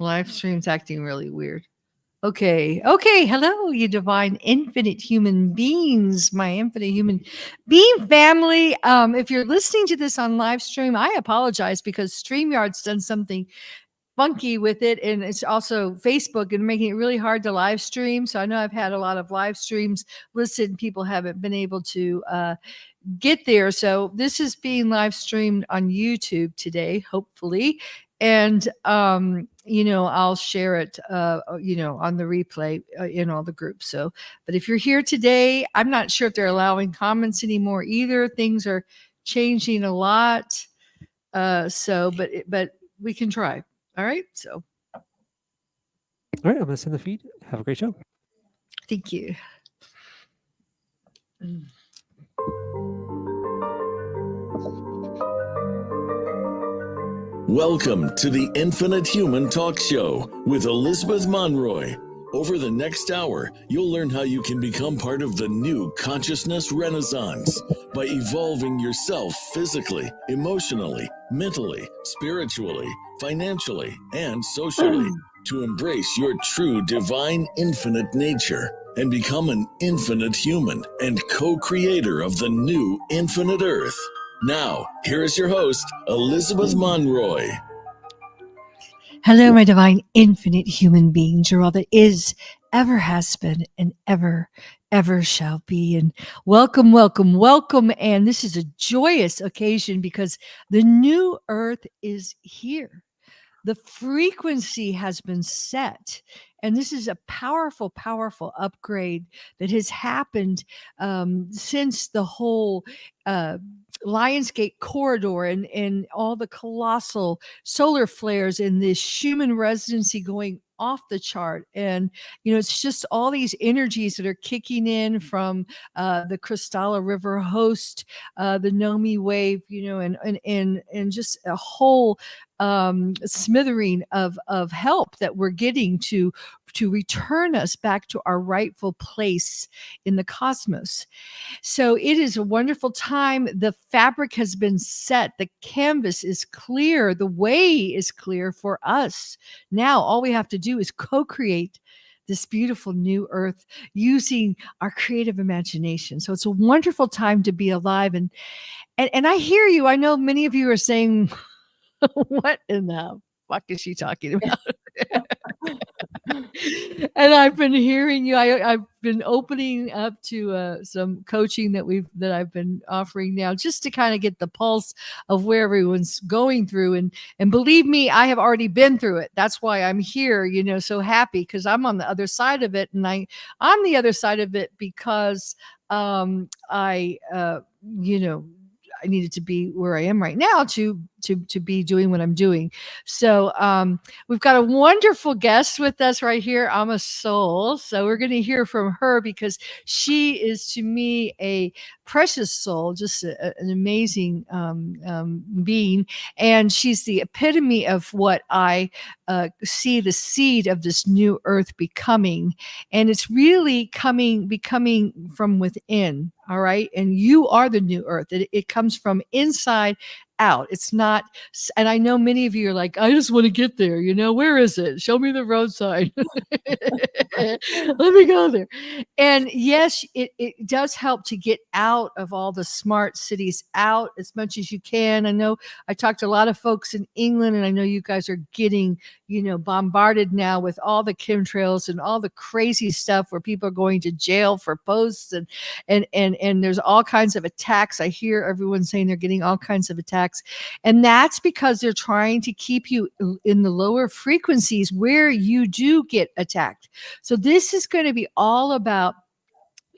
Live stream's acting really weird. Okay. Hello, you divine infinite human beings, my infinite human being family. If you're listening to this on live stream, I apologize because StreamYard's done something funky with it, and it's also Facebook and making it really hard to live stream. So I know I've had a lot of live streams listed, and people haven't been able to get there. So this is being live streamed on YouTube today, hopefully. And, I'll share it, on the replay in all the groups. So, but if you're here today, I'm not sure if they're allowing comments anymore either. Things are changing a lot. But we can try. All right. So. All right. I'm going to send the feed. Have a great show. Thank you. Welcome to the Infinite Human Talk Show with Elizabeth Monroy. Over the next hour, you'll learn how you can become part of the new consciousness renaissance by evolving yourself physically, emotionally, mentally, spiritually, financially, and socially to embrace your true divine infinite nature and become an infinite human and co-creator of the new infinite earth. Now, here is your host, Elizabeth Monroy. Hello, my divine infinite human beings. You're all that is, ever has been, and ever shall be. And welcome. And this is a joyous occasion because the new earth is here. The frequency has been set. And this is a powerful upgrade that has happened since the whole Lionsgate corridor and all the colossal solar flares and this Schumann resonance going off the chart. And, it's just all these energies that are kicking in from the KRYSTALA River host, the Nomi Wave, and just a whole smattering of help that we're getting to return us back to our rightful place in the cosmos. So it is a wonderful time. The fabric has been set. The canvas is clear. The way is clear for us. Now, all we have to do is co-create this beautiful new earth using our creative imagination. So it's a wonderful time to be alive. And I hear you. I know many of you are saying, what in the fuck is she talking about? And I've been hearing you. I've been opening up to some coaching that I've been offering now, just to kind of get the pulse of where everyone's going through. And believe me, I have already been through it. That's why I'm here, so happy, because I'm on the other side of it. And I'm the other side of it because I needed to be where I am right now to be doing what I'm doing. So we've got a wonderful guest with us right here. I'm a soul. So we're going to hear from her because she is, to me, a precious soul, just an amazing being. And she's the epitome of what I see the seed of this new earth becoming. And it's really becoming from within. All right. And you are the new earth. It comes from inside out. It's not, and I know many of you are like, I just want to get there. Where is it? Show me the road sign. Let me go there. And yes, it does help to get out of all the smart cities out as much as you can. I know I talked to a lot of folks in England, and I know you guys are getting, bombarded now with all the chemtrails and all the crazy stuff where people are going to jail for posts and there's all kinds of attacks. I hear everyone saying they're getting all kinds of attacks. And that's because they're trying to keep you in the lower frequencies where you do get attacked. So this is going to be all about,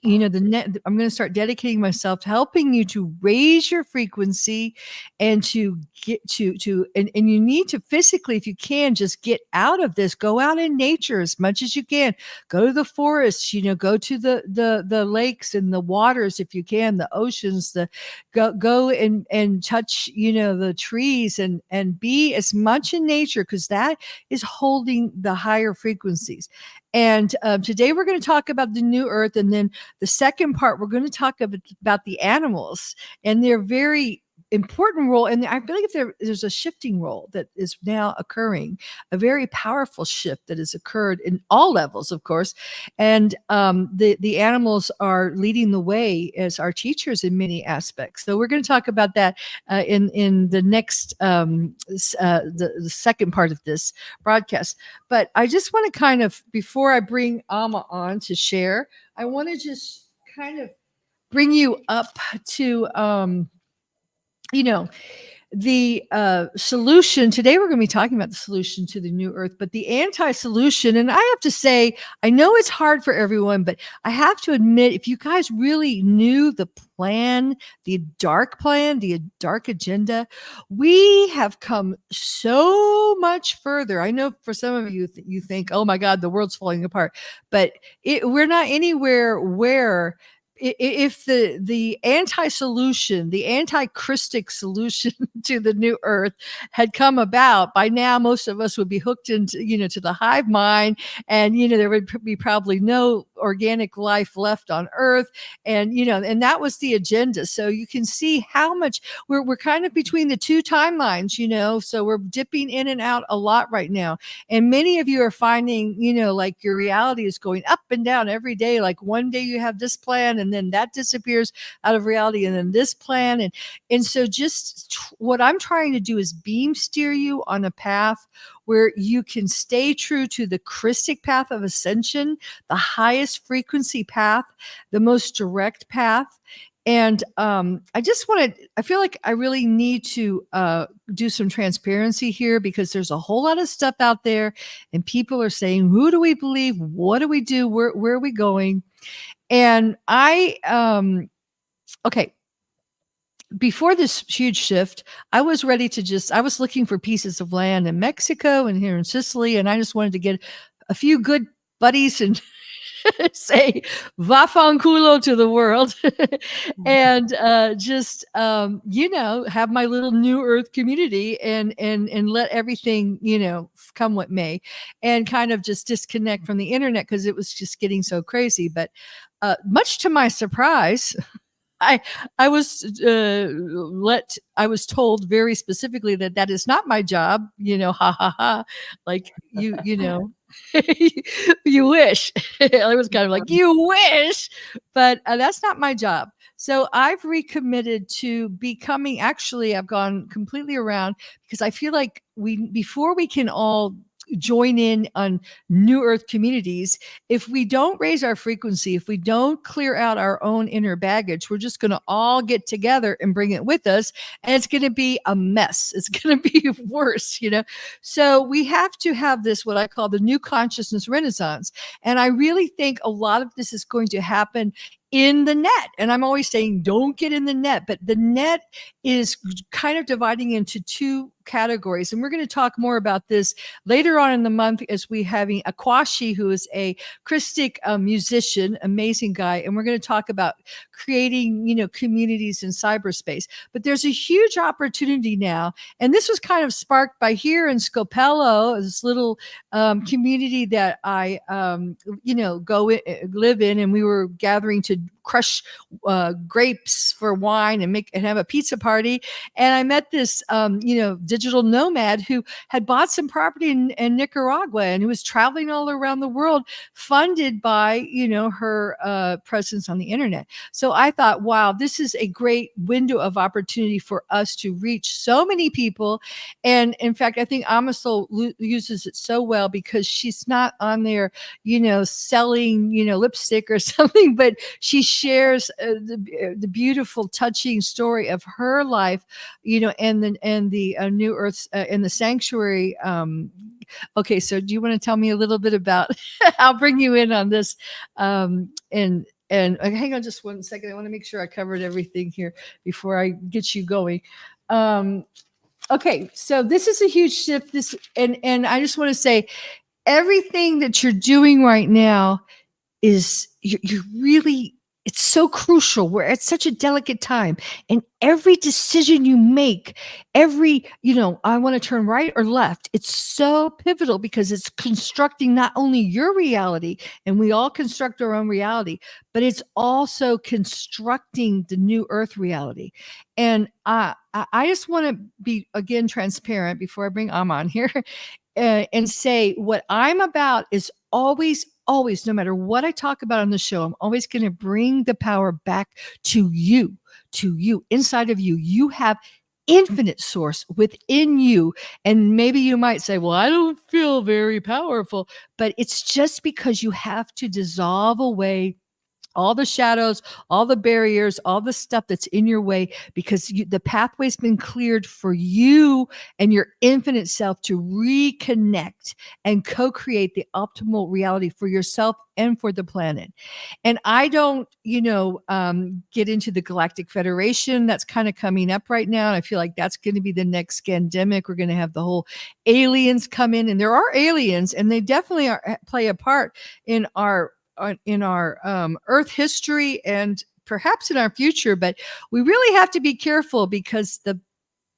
I'm going to start dedicating myself to helping you to raise your frequency and to get and you need to physically, if you can, just get out of this, go out in nature as much as you can, go to the forests, go to the lakes and the waters, if you can, the oceans, go and touch, the trees and be as much in nature, because that is holding the higher frequencies. And today we're going to talk about the new earth. And then the second part, we're going to talk about the animals. And they're very important role, and I believe there's a shifting role that is now occurring, a very powerful shift that has occurred in all levels, of course, and the animals are leading the way as our teachers in many aspects. So we're going to talk about that in the next the second part of this broadcast. But I just want to kind of, before I bring Alma on to share, I want to just kind of bring you up to the solution. Today we're going to be talking about the solution to the new earth, but the anti-solution. And I have to say, I know it's hard for everyone, but I have to admit, if you guys really knew the plan, the dark agenda, we have come so much further. I know for some of you, you think, oh my God, the world's falling apart, but we're not anywhere where if the anti-solution, the anti-Krystic solution to the new earth had come about, by now most of us would be hooked into, to the hive mind, and there would be probably no organic life left on earth, and and that was the agenda. So you can see how much we're kind of between the two timelines, so we're dipping in and out a lot right now, and many of you are finding, like your reality is going up and down every day. Like one day you have this plan, and then that disappears out of reality, and then this plan, and so just what I'm trying to do is beam steer you on a path where you can stay true to the Krystic path of ascension, the highest frequency path, the most direct path. And I feel like I really need to do some transparency here, because there's a whole lot of stuff out there and people are saying, who do we believe? What do we do? Where are we going? And okay, before this huge shift, I was ready to I was looking for pieces of land in Mexico and here in Sicily, and I just wanted to get a few good buddies and say vaffanculo to the world and just have my little new earth community and let everything come what may, and kind of just disconnect from the internet because it was just getting so crazy. But much to my surprise, I was told very specifically that is not my job, ha ha ha, like you you wish. I was kind of like, you wish, but that's not my job. So I've recommitted to becoming, actually, I've gone completely around, because I feel like before we can all join in on new earth communities, if we don't raise our frequency, if we don't clear out our own inner baggage, we're just going to all get together and bring it with us, and it's going to be a mess. It's going to be worse, so we have to have this, what I call the new consciousness renaissance. And I really think a lot of this is going to happen in the net. And I'm always saying, don't get in the net, but the net is kind of dividing into two categories. And we're going to talk more about this later on in the month, as we having Akwashi, who is a Krystic musician, amazing guy. And we're going to talk about creating, communities in cyberspace. But there's a huge opportunity now. And this was kind of sparked by here in Scopello, this little community that I, live in. And we were gathering to crush grapes for wine and have a pizza party. And I met this, digital nomad who had bought some property in Nicaragua and who was traveling all around the world, funded by, her presence on the internet. So I thought, wow, this is a great window of opportunity for us to reach so many people. And in fact, I think Amasol uses it so well, because she's not on there, selling, lipstick or something, but she shares the beautiful, touching story of her life, and the new earth in the sanctuary. Okay, so do you want to tell me a little bit about? I'll bring you in on this. And hang on just 1 second. I want to make sure I covered everything here before I get you going. Okay, so this is a huge shift. And I just want to say, everything that you're doing right now is you're really it's so crucial. We're at such a delicate time, and every decision you make, every, I want to turn right or left, it's so pivotal because it's constructing not only your reality, and we all construct our own reality, but it's also constructing the new earth reality. And I just want to be, again, transparent before I bring on here. And say what I'm about is always, no matter what I talk about on the show, I'm always going to bring the power back to you, inside of you. You have infinite source within you. And maybe you might say, well, I don't feel very powerful, but it's just because you have to dissolve away all the shadows, all the barriers, all the stuff that's in your way, because the pathway's been cleared for you and your infinite self to reconnect and co-create the optimal reality for yourself and for the planet. And I don't, get into the Galactic Federation that's kind of coming up right now. And I feel like that's going to be the next scandemic. We're going to have the whole aliens come in, and there are aliens, and they definitely play a part in our Earth history and perhaps in our future. But we really have to be careful because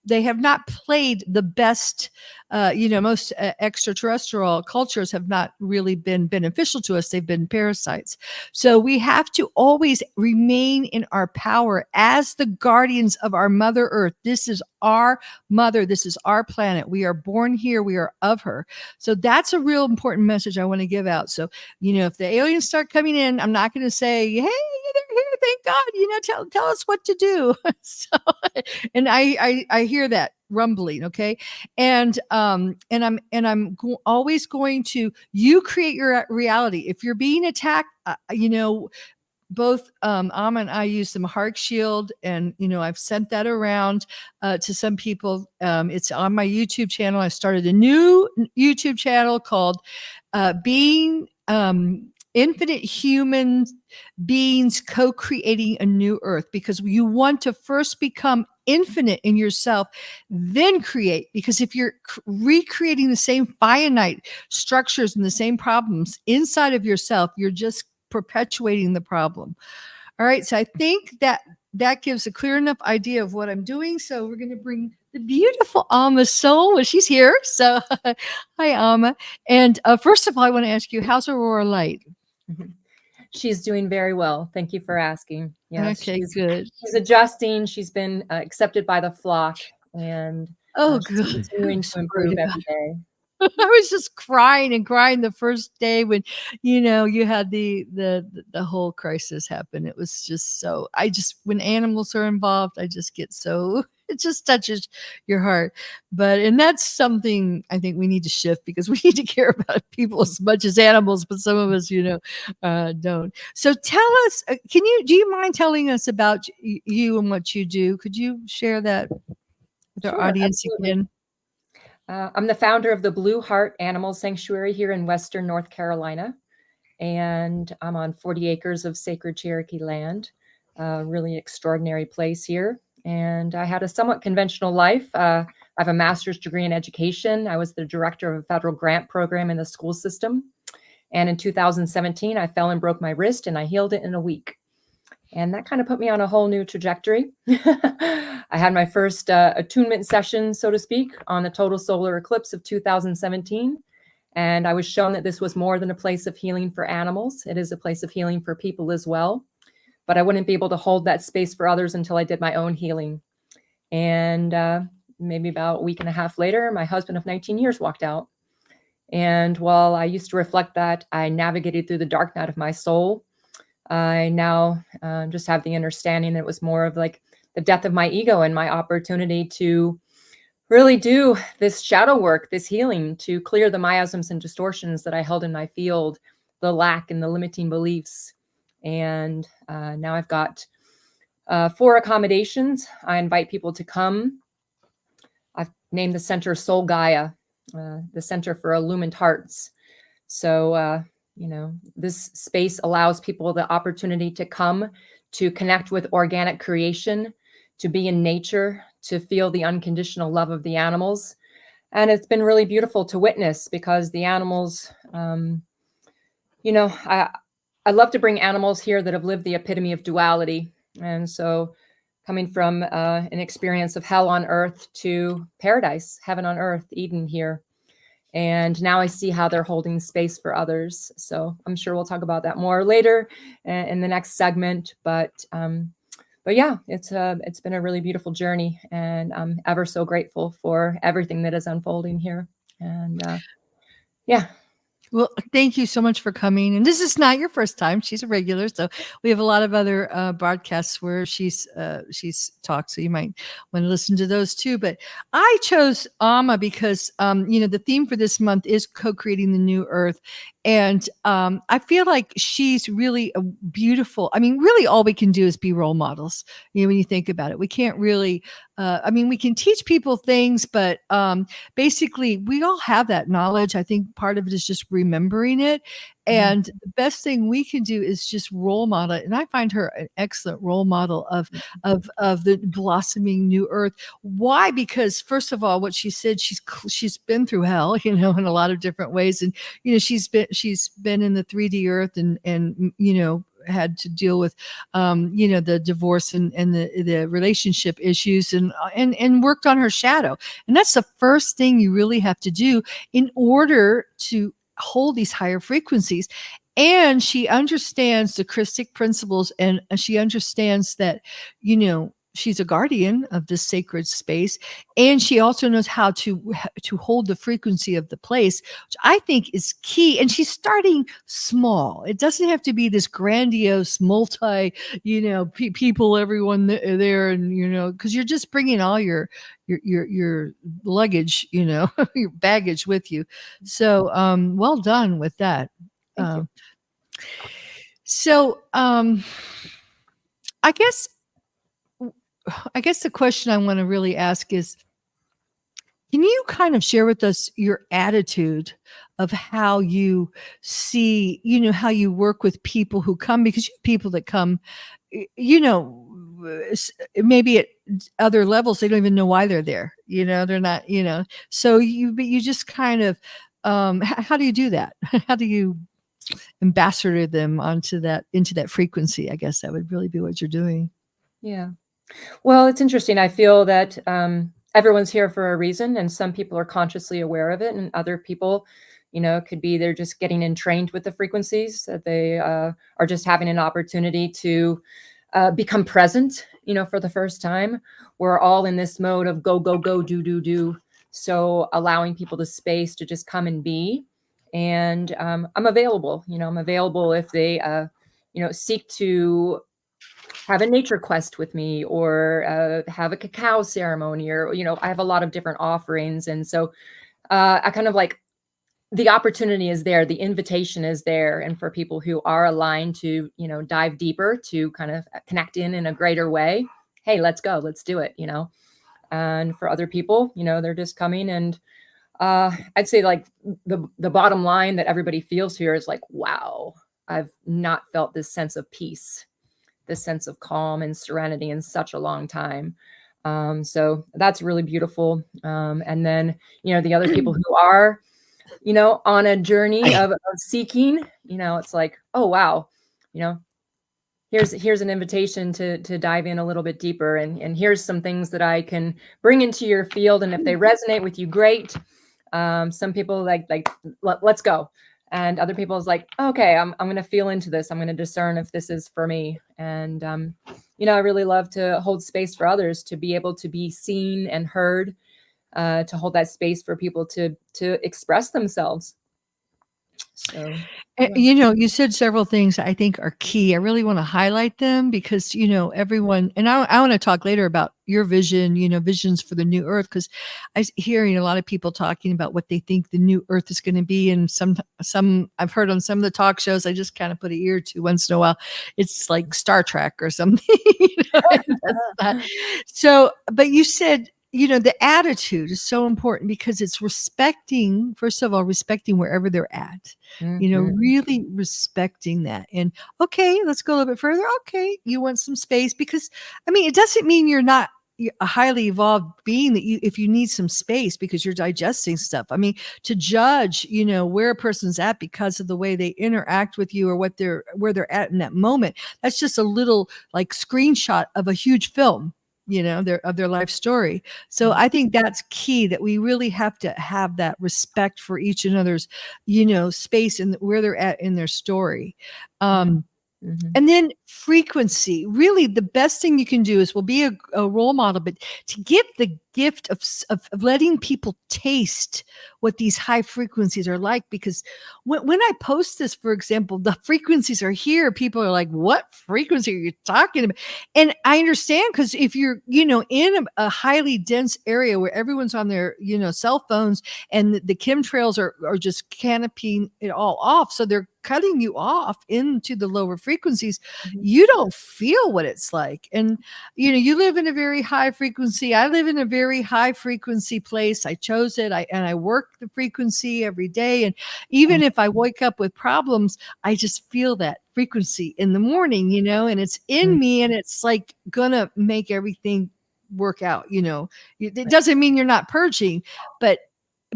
they have not played the best. Most extraterrestrial cultures have not really been beneficial to us. They've been parasites. So we have to always remain in our power as the guardians of our Mother Earth. This is our mother. This is our planet. We are born here. We are of her. So that's a real important message I want to give out. So, if the aliens start coming in, I'm not going to say, hey, they're here, thank God, tell us what to do. So, and I hear that rumbling. Okay. And I'm always going to, you create your reality. If you're being attacked, both Amma and I use some Heart Shield, and I've sent that around to some people. It's on my YouTube channel. I started a new YouTube channel called Being Infinite Human Beings Co-Creating a New Earth, because you want to first become infinite in yourself, then create. Because if you're recreating the same finite structures and the same problems inside of yourself, you're just perpetuating the problem. All right. So I think that gives a clear enough idea of what I'm doing. So we're going to bring the beautiful Amma Soul. Well, she's here. So hi, Amma. And first of all, I want to ask you, how's Aurora Light? She's doing very well. Thank you for asking. Yes, okay, good. She's adjusting. She's been accepted by the flock, and she's continuing to improve every day. I was just crying the first day when, you had the whole crisis happen. It was just so, when animals are involved, I just get so, it just touches your heart. And that's something I think we need to shift, because we need to care about people as much as animals, but some of us, don't. So tell us, do you mind telling us about you and what you do? Could you share that with our audience again? I'm the founder of the Blue Heart Animal Sanctuary here in Western North Carolina, and I'm on 40 acres of sacred Cherokee land, a really extraordinary place here. And I had a somewhat conventional life. I have a master's degree in education. I was the director of a federal grant program in the school system. And in 2017, I fell and broke my wrist, and I healed it in a week. And that kind of put me on a whole new trajectory. I had my first attunement session, so to speak, on the total solar eclipse of 2017. And I was shown that this was more than a place of healing for animals. It is a place of healing for people as well. But I wouldn't be able to hold that space for others until I did my own healing. And maybe about a week and a half later, my husband of 19 years walked out. And while I used to reflect that I navigated through the dark night of my soul, I now just have the understanding that it was more of like the death of my ego and my opportunity to really do this shadow work, this healing, to clear the miasms and distortions that I held in my field, the lack and the limiting beliefs. And now I've got 4 accommodations. I invite people to come. I've named the center Soul Gaia, the Center for Illumined Hearts. So, this space allows people the opportunity to come, to connect with organic creation, to be in nature, to feel the unconditional love of the animals. And it's been really beautiful to witness, because the animals, I love to bring animals here that have lived the epitome of duality. And so coming from an experience of hell on earth to paradise, heaven on earth, Eden here. And now I see how they're holding space for others. So I'm sure we'll talk about that more later in the next segment. But yeah, it's been a really beautiful journey, and I'm ever so grateful for everything that is unfolding here. And yeah. Well, thank you so much for coming. And this is not your first time. She's a regular, so we have a lot of other broadcasts where she's talked. So you might want to listen to those too. But I chose Amma because the theme for this month is co-creating the new earth, and I feel like she's really a beautiful. I mean, really, all we can do is be role models. When you think about it, we can't really. We can teach people things, but basically, we all have that knowledge. I think part of it is just remembering it. And the best thing we can do is just role model it. And I find her an excellent role model of the blossoming new earth. Why? Because first of all, what she said, she's been through hell, in a lot of different ways. And, she's been in the 3D earth and had to deal with, the divorce and the relationship issues and worked on her shadow. And that's the first thing you really have to do in order to hold these higher frequencies. And she understands the Krystic principles, and she understands that, she's a guardian of this sacred space, and she also knows how to hold the frequency of the place, which I think is key. And she's starting small. It doesn't have to be this grandiose multi, people, everyone there, and because you're just bringing all your luggage, your baggage with you. So, well done with that. Thank you. So, I guess the question I want to really ask is, can you kind of share with us your attitude of how you see, how you work with people who come, because you have people that come, maybe at other levels, they don't even know why they're there. They're not, so you just kind of, how do you do that? How do you ambassador them into that frequency? I guess that would really be what you're doing. Yeah. Well, it's interesting. I feel that everyone's here for a reason, and some people are consciously aware of it, and other people, could be they're just getting entrained with the frequencies, that they are just having an opportunity to become present, for the first time. We're all in this mode of go, go, go, do, do, do. So allowing people the space to just come and be. And I'm available, I'm available if they, seek to have a nature quest with me, or have a cacao ceremony, or, I have a lot of different offerings. And so I kind of like, the opportunity is there, the invitation is there. And for people who are aligned to, dive deeper, to kind of connect in a greater way, hey, let's go, let's do it, And for other people, they're just coming. And I'd say like the bottom line that everybody feels here is like, wow, I've not felt this sense of peace, this sense of calm and serenity in such a long time. So that's really beautiful. And then, the other people who are, on a journey of seeking, it's like, oh, wow, here's an invitation to dive in a little bit deeper. And here's some things that I can bring into your field. And if they resonate with you, great. Some people like, let's go. And other people is like, okay, I'm going to feel into this. I'm going to discern if this is for me. And, I really love to hold space for others, to be able to be seen and heard, to hold that space for people to express themselves. So, you said several things I think are key. I really want to highlight them because, everyone, and I want to talk later about your vision, visions for the new earth, because I'm hearing a lot of people talking about what they think the new earth is going to be. And some I've heard on some of the talk shows, I just kind of put an ear to once in a while. It's like Star Trek or something. So, but you said, the attitude is so important because it's first of all, respecting wherever they're at, really respecting that. And okay, let's go a little bit further. Okay, you want some space because, it doesn't mean you're not a highly evolved being that if you need some space because you're digesting stuff. I mean, to judge, where a person's at because of the way they interact with you or where they're at in that moment, that's just a little like screenshot of a huge film, of their life story. So I think that's key, that we really have to have that respect for each another's, space and where they're at in their story. And then frequency. Really, the best thing you can do is be a role model, but to give the gift of letting people taste what these high frequencies are like. Because when I post this, for example, the frequencies are here. People are like, what frequency are you talking about? And I understand, because if you're, in a highly dense area where everyone's on their, cell phones, and the chemtrails are just canopying it all off. So they're cutting you off into the lower frequencies. You don't feel what it's like. And, you live in a very high frequency. I live in a very high frequency place. I chose it. I work the frequency every day. And even if I wake up with problems, I just feel that frequency in the morning, and it's in me, and it's like gonna make everything work out. It doesn't mean you're not purging, but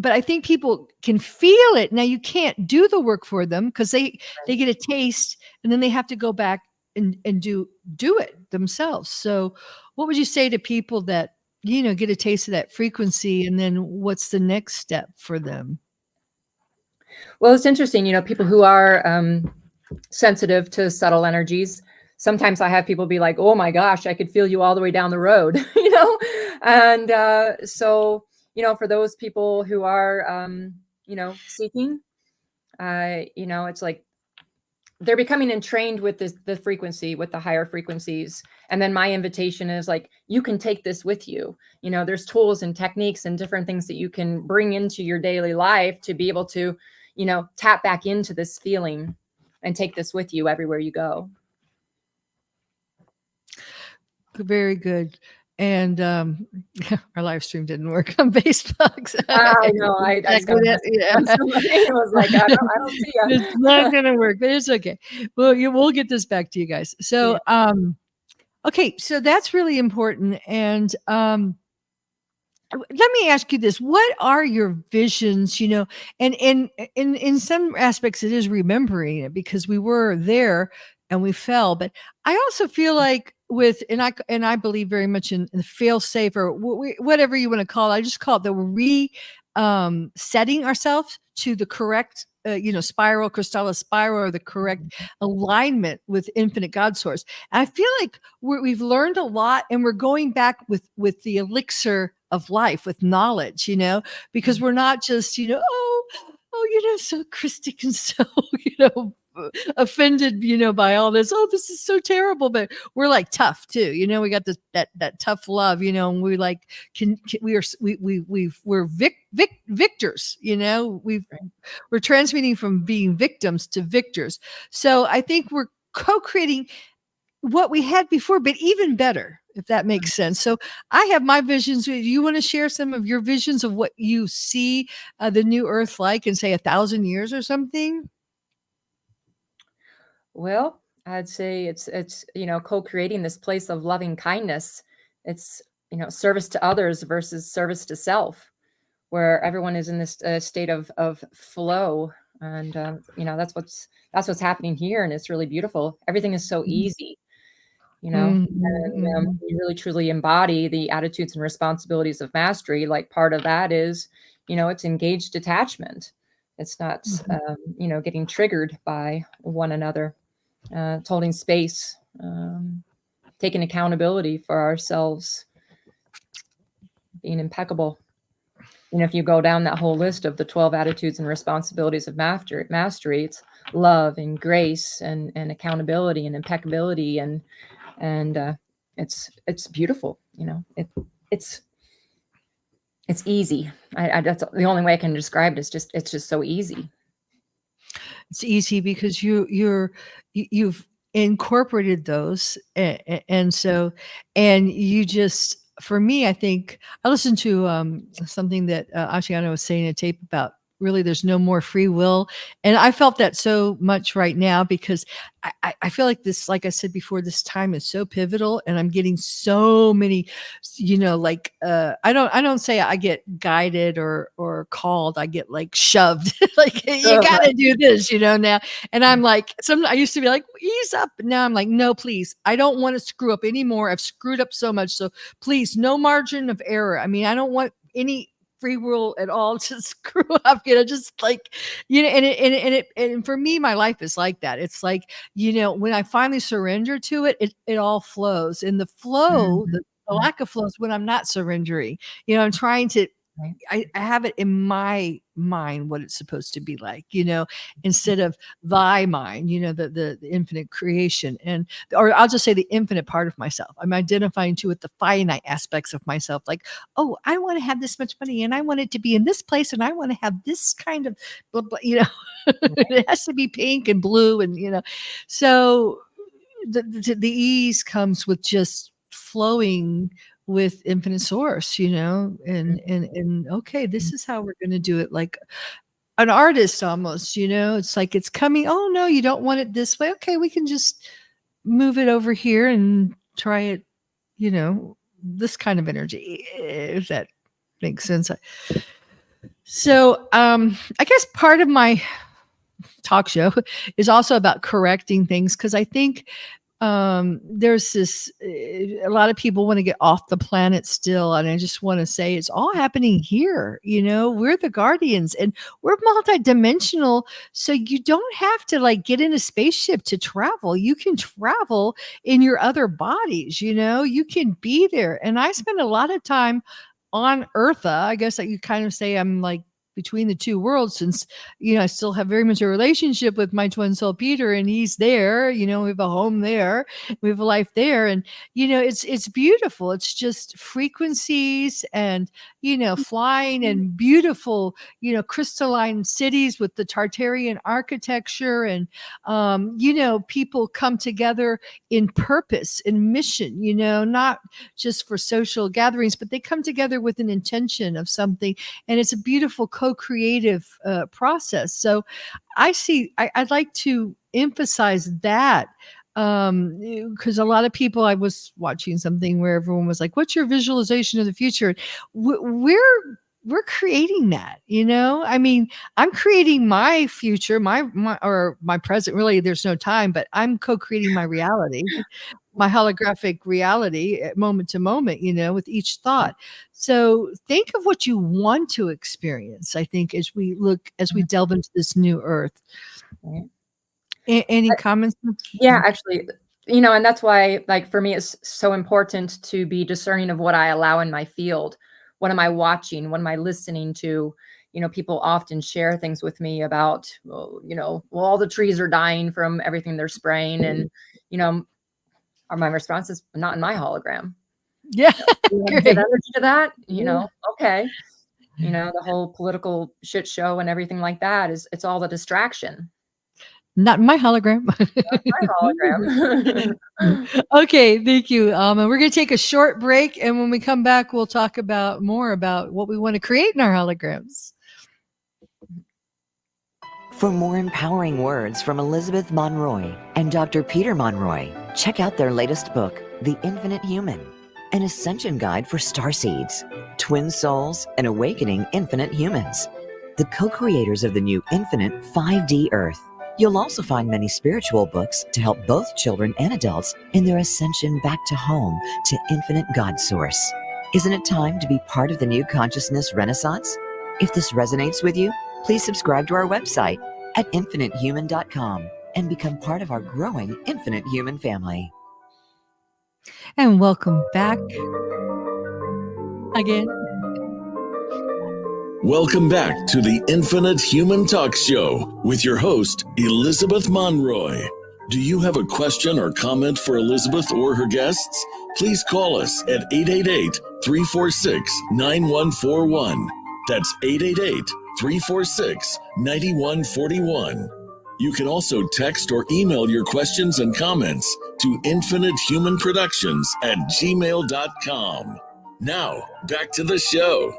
I think people can feel it. Now, you can't do the work for them because they get a taste, and then they have to go back and do it themselves. So what would you say to people that, get a taste of that frequency, and then what's the next step for them? Well, it's interesting, people who are sensitive to subtle energies. Sometimes I have people be like, oh my gosh, I could feel you all the way down the road, And so, for those people who are, seeking, it's like they're becoming entrained with the frequency, with the higher frequencies. And then my invitation is like, you can take this with you. There's tools and techniques and different things that you can bring into your daily life to be able to, tap back into this feeling and take this with you everywhere you go. Very good. And our live stream didn't work on Facebook. So I know. I was like, I don't see you. It's not going to work, but it's okay. Well, we'll get this back to you guys. So, okay, so that's really important. And let me ask you this: what are your visions? And in some aspects, it is remembering it because we were there and we fell. But I also feel like and I believe very much in the fail safe, or whatever you want to call it. I just call it the setting ourselves to the correct spiral, KRYSTALA spiral, or the correct alignment with infinite God source. And I feel like we've learned a lot, and we're going back with the elixir of life, with knowledge, because we're not just, so Krystic and so, offended, by all this. Oh, this is so terrible. But we're like tough too. We got that tough love, and we like, we're victors, we're transmitting from being victims to victors. So I think we're co-creating what we had before, but even better, if that makes sense. So I have my visions. You want to share some of your visions of what you see the new earth like in, say, 1,000 years or something? Well, I'd say it's co-creating this place of loving kindness. It's service to others versus service to self, where everyone is in this state of flow, and that's what's happening here, and it's really beautiful. Everything is so easy, and you really truly embody the attitudes and responsibilities of mastery. Like, part of that is, it's engaged detachment. It's not getting triggered by one another. It's holding space, taking accountability for ourselves, being impeccable. If you go down that whole list of the 12 attitudes and responsibilities of mastery, it's love and grace and accountability and impeccability, and it's beautiful. It's easy. That's the only way I can describe it. It's just so easy. It's easy because you've incorporated those, and you just, for me, I think I listened to something that Ashiana was saying, a tape about really there's no more free will. And I felt that so much right now because I feel like this, like I said before, this time is so pivotal, and I'm getting so many, like I don't say I get guided or called. I get like shoved, like you got to do this, now. And I'm like, I used to be like, ease up. Now I'm like, no, please, I don't want to screw up anymore. I've screwed up so much, so please, no margin of error. I mean, I don't want any free will at all to screw up, just like, and for me, my life is like that. It's like, when I finally surrender to it, it all flows. And the flow, the lack of flow is when I'm not surrendering. I'm trying to, I have it in my mind what it's supposed to be like, instead of thy mind, the infinite creation, or I'll just say the infinite part of myself. I'm identifying too with the finite aspects of myself. Like, oh, I want to have this much money, and I want it to be in this place, and I want to have this kind of, blah, blah, it has to be pink and blue, and so the ease comes with just flowing with infinite source, and okay, this is how we're going to do it, like an artist almost, it's like it's coming. Oh no, you don't want it this way. Okay, we can just move it over here and try it, this kind of energy, if that makes sense. So I guess part of my talk show is also about correcting things, because I think there's this, a lot of people want to get off the planet still. And I just want to say it's all happening here. We're the guardians, and we're multidimensional. So you don't have to like get in a spaceship to travel. You can travel in your other bodies, you can be there. And I spend a lot of time on Eartha. I guess that you kind of say I'm like between the two worlds, since I still have very much a relationship with my twin soul Peter, and he's there. We have a home there, we have a life there, and it's beautiful. It's just frequencies and flying and beautiful crystalline cities with the Tartarian architecture, and people come together in purpose, in mission, not just for social gatherings, but they come together with an intention of something, and it's a beautiful co-creative process. So I'd like to emphasize that, because a lot of people, I was watching something where everyone was like, what's your visualization of the future? We're creating that, I mean, I'm creating my future, my present. Really, there's no time, but I'm co-creating my reality, my holographic reality at moment to moment, with each thought. So think of what you want to experience, I think, as we delve into this new earth. Any comments? Yeah, actually, and that's why, like, for me, it's so important to be discerning of what I allow in my field. What am I watching? What am I listening to? People often share things with me about, all the trees are dying from everything they're spraying. And, my response is, not in my hologram. Yeah. You want to give energy to that? Okay. The whole political shit show and everything like that it's all the distraction. Not in my hologram. Not my hologram. Okay, thank you. And we're going to take a short break, and when we come back, we'll talk more about what we want to create in our holograms. For more empowering words from Elizabeth Monroy and Dr. Peter Monroy, check out their latest book, The Infinite Human, an ascension guide for starseeds, twin souls, and awakening infinite humans, the co-creators of the new infinite 5D Earth. You'll also find many spiritual books to help both children and adults in their ascension back to home, to infinite God Source. Isn't it time to be part of the new consciousness renaissance? If this resonates with you, please subscribe to our website at infinitehuman.com and become part of our growing Infinite Human family. And welcome back again. Welcome back to the Infinite Human Talk Show with your host, Elizabeth Monroy. Do you have a question or comment for Elizabeth or her guests? Please call us at 888-346-9141. That's 888-346-9141. You can also text or email your questions and comments to infinitehumanproductions@gmail.com. Now, back to the show.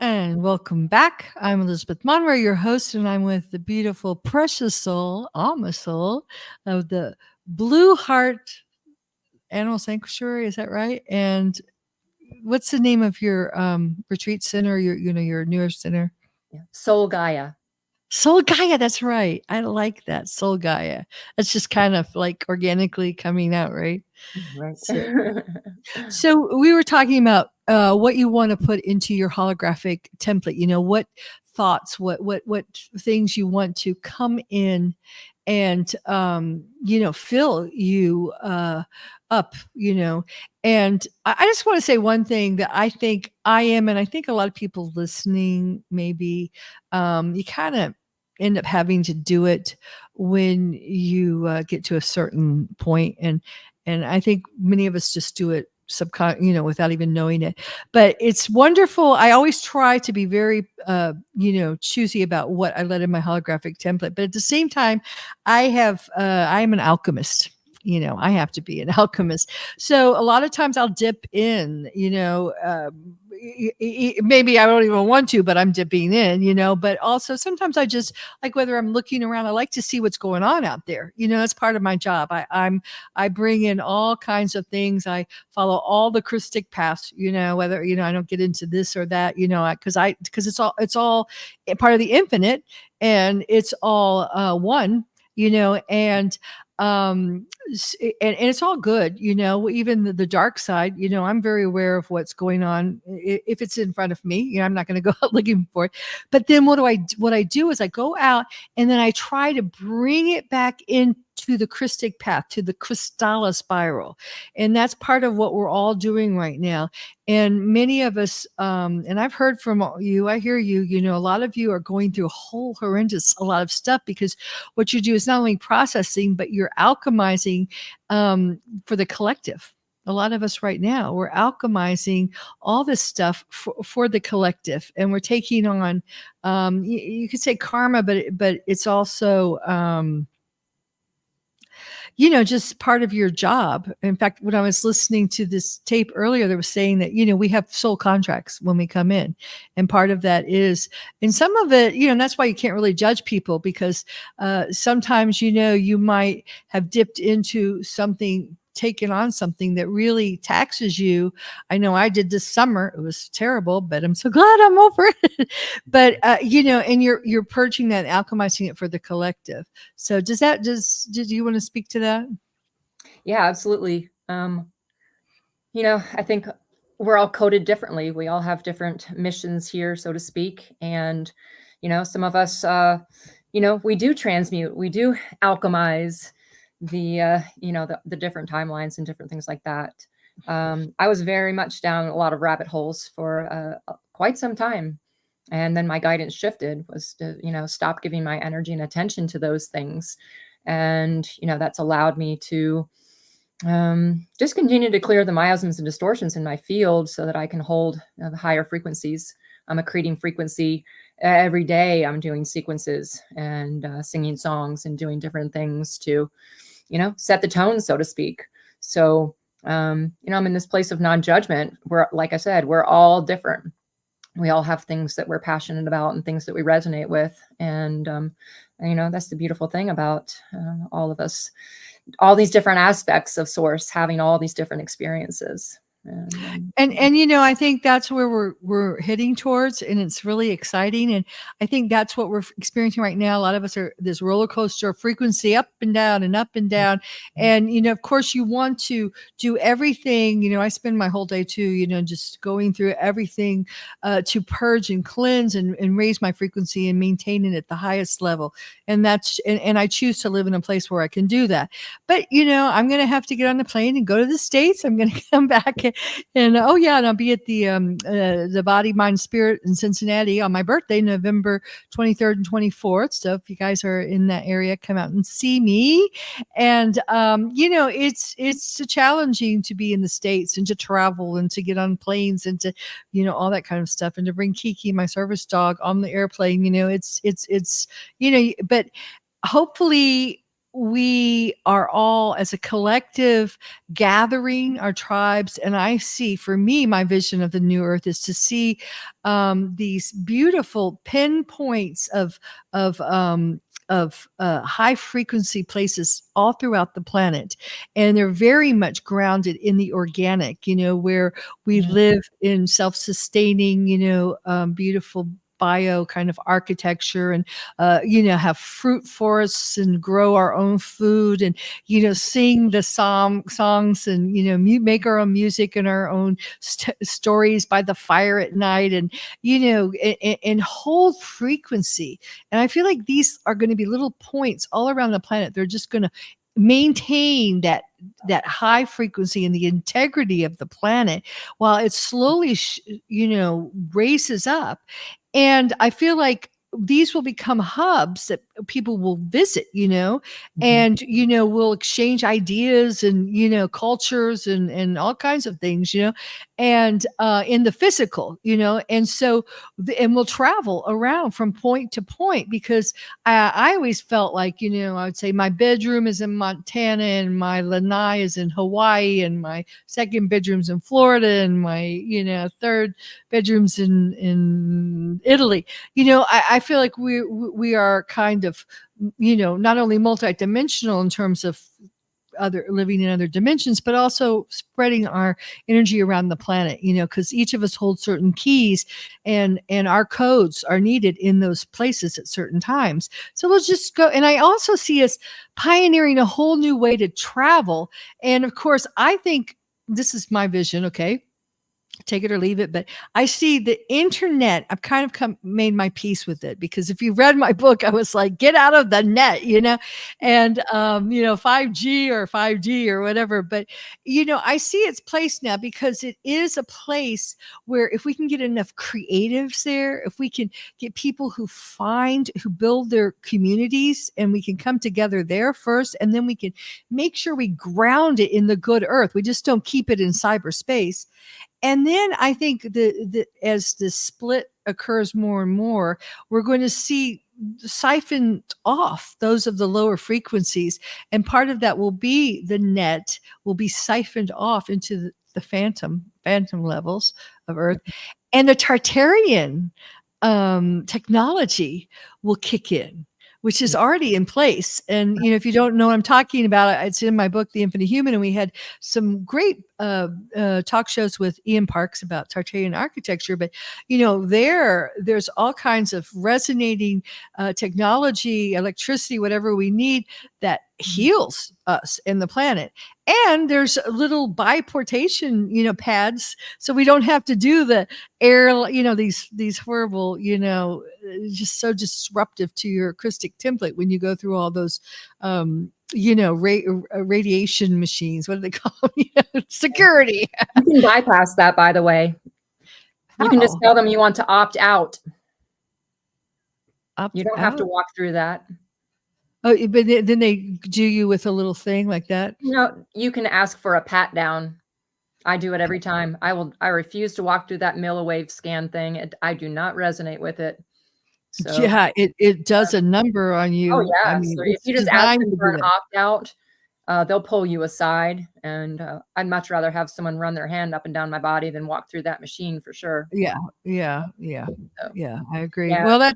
And welcome back. I'm Elizabeth Monroe, your host, and I'm with the beautiful, precious soul, Alma soul of the Blue Heart Animal Sanctuary. Is that right? And what's the name of your retreat center? Your newer center. Soul Gaia. Soul Gaia. That's right. I like that. Soul Gaia. That's just kind of like organically coming out, right? Right. So we were talking about what you want to put into your holographic template. What thoughts, what things you want to come in and fill you up. And I just want to say one thing that I think I am, and I think a lot of people listening, maybe you kind of end up having to do it when you get to a certain point, and I think many of us just do it without even knowing it. But it's wonderful. I always try to be very, choosy about what I let in my holographic template. But at the same time, I'm an alchemist. I have to be an alchemist. So a lot of times I'll dip in, maybe I don't even want to, but I'm dipping in, but also sometimes I just like, whether I'm looking around, I like to see what's going on out there. That's part of my job. I bring in all kinds of things. I follow all the Krystic paths, whether, I don't get into this or that, because it's all part of the infinite, and it's all one, and and it's all good, even the dark side, I'm very aware of what's going on. If it's in front of me, I'm not going to go out looking for it. But then what I do is I go out and then I try to bring it back into the Krystic path, to the KRYSTALA spiral. And that's part of what we're all doing right now. And many of us, and I've heard from you, I hear you, a lot of you are going through a lot of stuff, because what you do is not only processing, but you're alchemizing for the collective. A lot of us right now, we're alchemizing all this stuff for the collective, and we're taking on, you could say karma, but it's also, just part of your job. In fact, when I was listening to this tape earlier, they were saying that, we have soul contracts when we come in. And part of that is, and some of it, and that's why you can't really judge people, because sometimes, you might have dipped into something, taken on something that really taxes you. I know I did this summer. It was terrible, but I'm so glad I'm over it. But and you're purging that, alchemizing it for the collective. So did you want to speak to that? Yeah, absolutely. I think we're all coded differently. We all have different missions here, so to speak. And, some of us, we do transmute, we do alchemize the different timelines and different things like that. I was very much down a lot of rabbit holes for quite some time. And then my guidance shifted, was to, stop giving my energy and attention to those things. And, that's allowed me to just continue to clear the miasms and distortions in my field, so that I can hold the higher frequencies. I'm accreting frequency every day. I'm doing sequences and singing songs and doing different things to, set the tone, so to speak. So, I'm in this place of non-judgment where, like I said, we're all different. We all have things that we're passionate about and things that we resonate with. And, that's the beautiful thing about all of us, all these different aspects of source, having all these different experiences. And I think that's where we're heading towards, and it's really exciting. And I think that's what we're experiencing right now. A lot of us are this roller coaster of frequency, up and down and up and down. And of course, you want to do everything. I spend my whole day too, just going through everything to purge and cleanse and raise my frequency and maintain it at the highest level. And that's and I choose to live in a place where I can do that. But I'm going to have to get on the plane and go to the States. I'm going to come back. And and I'll be at the Body, Mind, Spirit in Cincinnati on my birthday, November 23rd and 24th. So if you guys are in that area, come out and see me. And it's challenging to be in the States and to travel and to get on planes and to all that kind of stuff, and to bring Kiki, my service dog, on the airplane. It's but hopefully we are all as a collective gathering our tribes. And I see, for me, my vision of the new earth is to see these beautiful pinpoints of high frequency places all throughout the planet, and they're very much grounded in the organic, where we live in self-sustaining, beautiful bio kind of architecture, and have fruit forests and grow our own food, and sing the songs, and make our own music and our own stories by the fire at night, and and hold frequency. And I feel like these are going to be little points all around the planet. They're just going to maintain that high frequency and the integrity of the planet while it slowly races up. And I feel like these will become hubs that people will visit, and, we'll exchange ideas and, cultures and all kinds of things, and in the physical, and so, and we'll travel around from point to point, because I always felt like, I would say my bedroom is in Montana, and my lanai is in Hawaii, and my second bedroom's in Florida, and my, third bedroom's in Italy. I feel like we are kind of, not only multidimensional in terms of other living in other dimensions, but also spreading our energy around the planet, because each of us holds certain keys, and our codes are needed in those places at certain times. So we'll just go. And I also see us pioneering a whole new way to travel. And of course, I think this is my vision. Okay, take it or leave it, but I see the internet. I've kind of made my peace with it, because if you read my book, I was like, get out of the net, and 5G or 5D or whatever. But I see its place now, because it is a place where, if we can get enough creatives there, if we can get people who build their communities, and we can come together there first, and then we can make sure we ground it in the good earth. We just don't keep it in cyberspace. And then I think as the split occurs more and more, we're going to see siphoned off those of the lower frequencies. And part of that will be the net will be siphoned off into the phantom levels of Earth. And the Tartarian technology will kick in, which is already in place. And, if you don't know what I'm talking about, it's in my book, The Infinite Human. And we had some great talk shows with Ian Parks about Tartarian architecture. But, there's all kinds of resonating technology, electricity, whatever we need, that heals us and the planet. And there's little biportation, pads, so we don't have to do the air, these horrible, just so disruptive to your Krystic template when you go through all those, radiation machines. What do they call them? Security. You can bypass that, by the way. You can just tell them you want to opt out. You don't have to walk through that. Oh, but then they do you with a little thing like that? No, you can ask for a pat down. I do it every time. I refuse to walk through that milliwave scan thing. I do not resonate with it. So, yeah, it does a number on you. Oh yeah. I mean, so if you just ask them for an opt out, they'll pull you aside. And I'd much rather have someone run their hand up and down my body than walk through that machine, for sure. Yeah. So, I agree. yeah. Well, I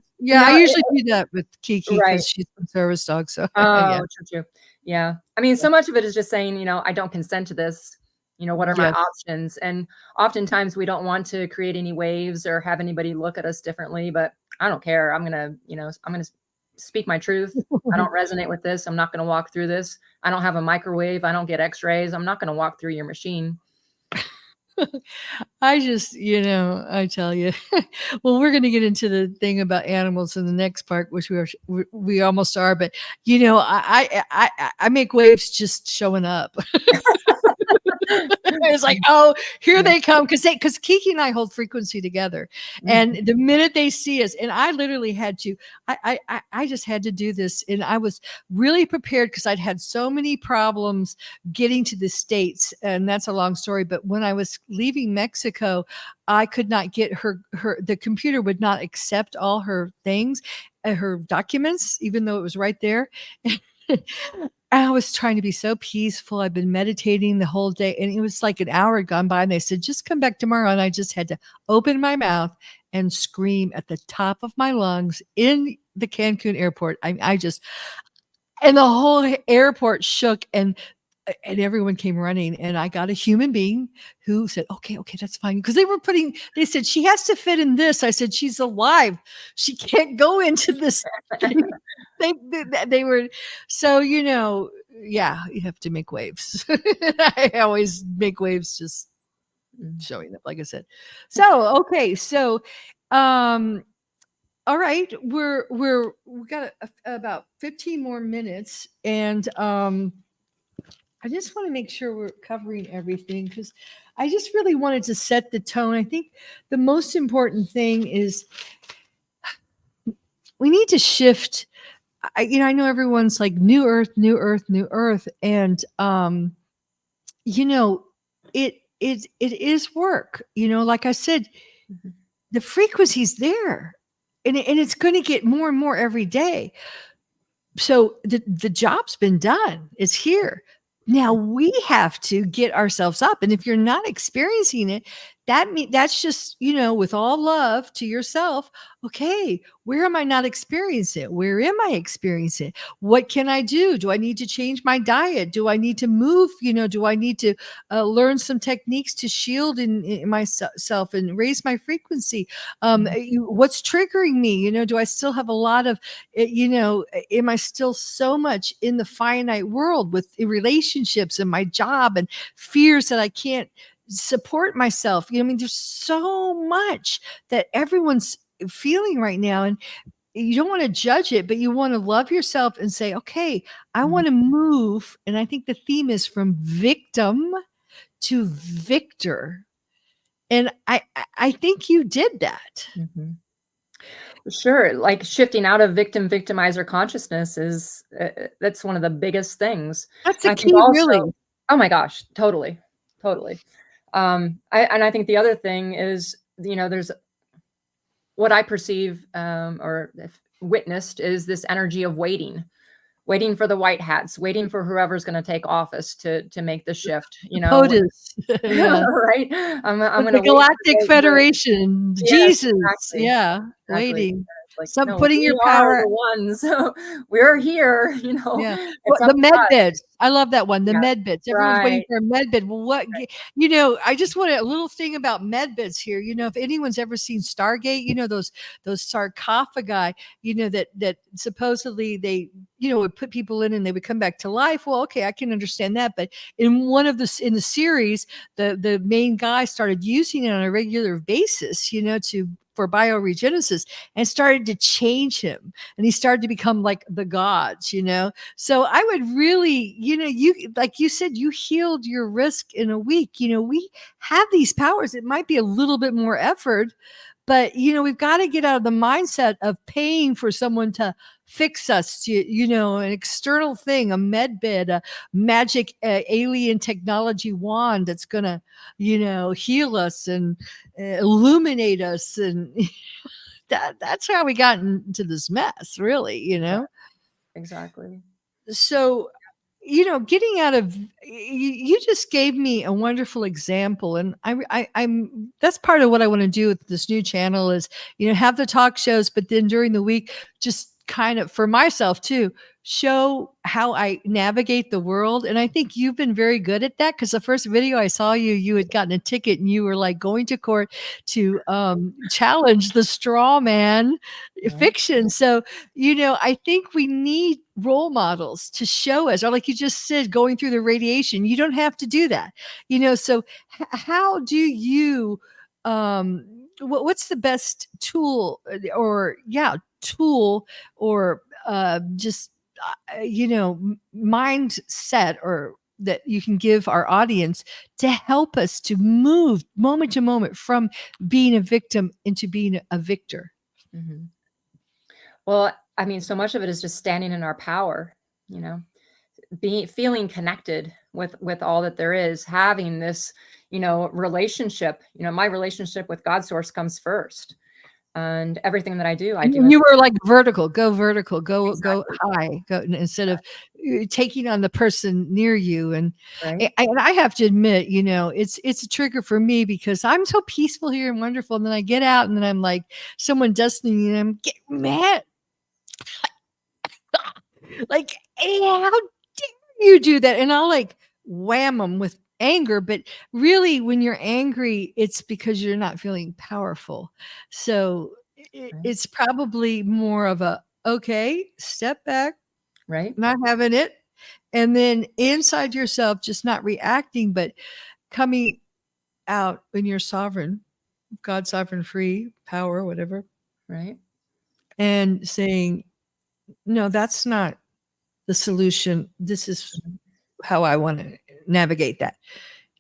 usually do that with Kiki, Right. because she's a service dog. So Oh, true. Yeah. I mean, so much of it is just saying, I don't consent to this. What are my Yes. options? And oftentimes we don't want to create any waves or have anybody look at us differently, but I don't care. I'm going to speak my truth. I don't resonate with this. I'm not going to walk through this. I don't have a microwave. I don't get x-rays. I'm not going to walk through your machine. I just, I tell you, well, we're going to get into the thing about animals in the next part, which we almost are, but I make waves just showing up. It's like, oh, here they come, because Kiki and I hold frequency together, and the minute they see us, and I literally had to, I just had to do this, and I was really prepared, because I'd had so many problems getting to the States, and that's a long story. But when I was leaving Mexico, I could not get the computer would not accept all her things, her documents, even though it was right there. I was trying to be so peaceful. I've been meditating the whole day, and it was like an hour had gone by, and they said, just come back tomorrow. And I just had to open my mouth and scream at the top of my lungs in the Cancun airport. I just, and the whole airport shook, and everyone came running, and I got a human being who said, okay, that's fine. Because they said, she has to fit in this. I said, she's alive. She can't go into this. They were, so, yeah, you have to make waves. I always make waves just showing up, like I said. So, okay. So, all right, we got about 15 more minutes, and I just want to make sure we're covering everything, because I just really wanted to set the tone. I think the most important thing is we need to shift. I know everyone's like new earth, and it is work. Like I said, the frequency's there, and it's going to get more and more every day. So the job's been done. It's here. Now we have to get ourselves up. And if you're not experiencing it, that's just, with all love to yourself. Okay, where am I not experiencing it? Where am I experiencing it? What can I do? Do I need to change my diet? Do I need to move? Do I need to learn some techniques to shield in myself and raise my frequency? What's triggering me? Do I still have a lot of, am I still so much in the finite world with relationships and my job and fears that I can't support myself? There's so much that everyone's feeling right now, and you don't want to judge it, but you want to love yourself and say, okay, I want to move. And I think the theme is from victim to victor. And I think you did that. Sure. Like shifting out of victimizer consciousness is that's one of the biggest things. That's a I key, also, really. Oh my gosh, totally. I think the other thing is, there's what I perceive or witnessed is this energy of waiting for the white hats, waiting for whoever's going to take office to make the shift. POTUS. Yeah. Right. I'm going the to Galactic Federation. Yes, Jesus. exactly. Yeah. Exactly. Waiting. Like, Some no, putting we your are power. the ones. We're here. Yeah. It's The up to med us. beds. I love that one. The Yeah, med beds. Everyone's waiting right. for a med bed. Well, I just want a little thing about med beds here. If anyone's ever seen Stargate, those sarcophagi, that supposedly they, would put people in and they would come back to life. Well, okay, I can understand that. But in the series, the main guy started using it on a regular basis, for bioregenesis, and started to change him, and he started to become like the gods. So I would really, you, like you said, you healed your risk in a week. We have these powers. It might be a little bit more effort, but we've got to get out of the mindset of paying for someone to fix us, to, an external thing, a med bed, a magic alien technology wand that's gonna, heal us and illuminate us. And that's how we got into this mess, really. Yeah, exactly. So, getting out of, you just gave me a wonderful example, and I'm that's part of what I want to do with this new channel is, have the talk shows, but then during the week, just kind of for myself too, show how I navigate the world. And I think you've been very good at that, because the first video I saw you had gotten a ticket and you were like going to court to challenge the straw man fiction. So, I think we need role models to show us, or like you just said, going through the radiation. You don't have to do that, so how do you, what's the best tool or just mindset or that you can give our audience to help us to move moment to moment from being a victim into being a victor? Well, I mean, so much of it is just standing in our power, feeling connected with all that there is, having this, relationship. My relationship with God source comes first. And everything that I do, You were like vertical, go Exactly. high, instead of taking on the person near you. And Right. and I have to admit, it's a trigger for me because I'm so peaceful here and wonderful. And then I get out and then I'm like, someone does something and I'm getting mad. Like, hey, how dare you do that? And I'll like wham them with anger. But really, when you're angry, it's because you're not feeling powerful. So it's probably more of a, okay, step back, Right. not having it. And then inside yourself, just not reacting, but coming out when you're sovereign, God, sovereign, free, power, whatever, Right. and saying, no, that's not the solution. This is how I want to navigate that.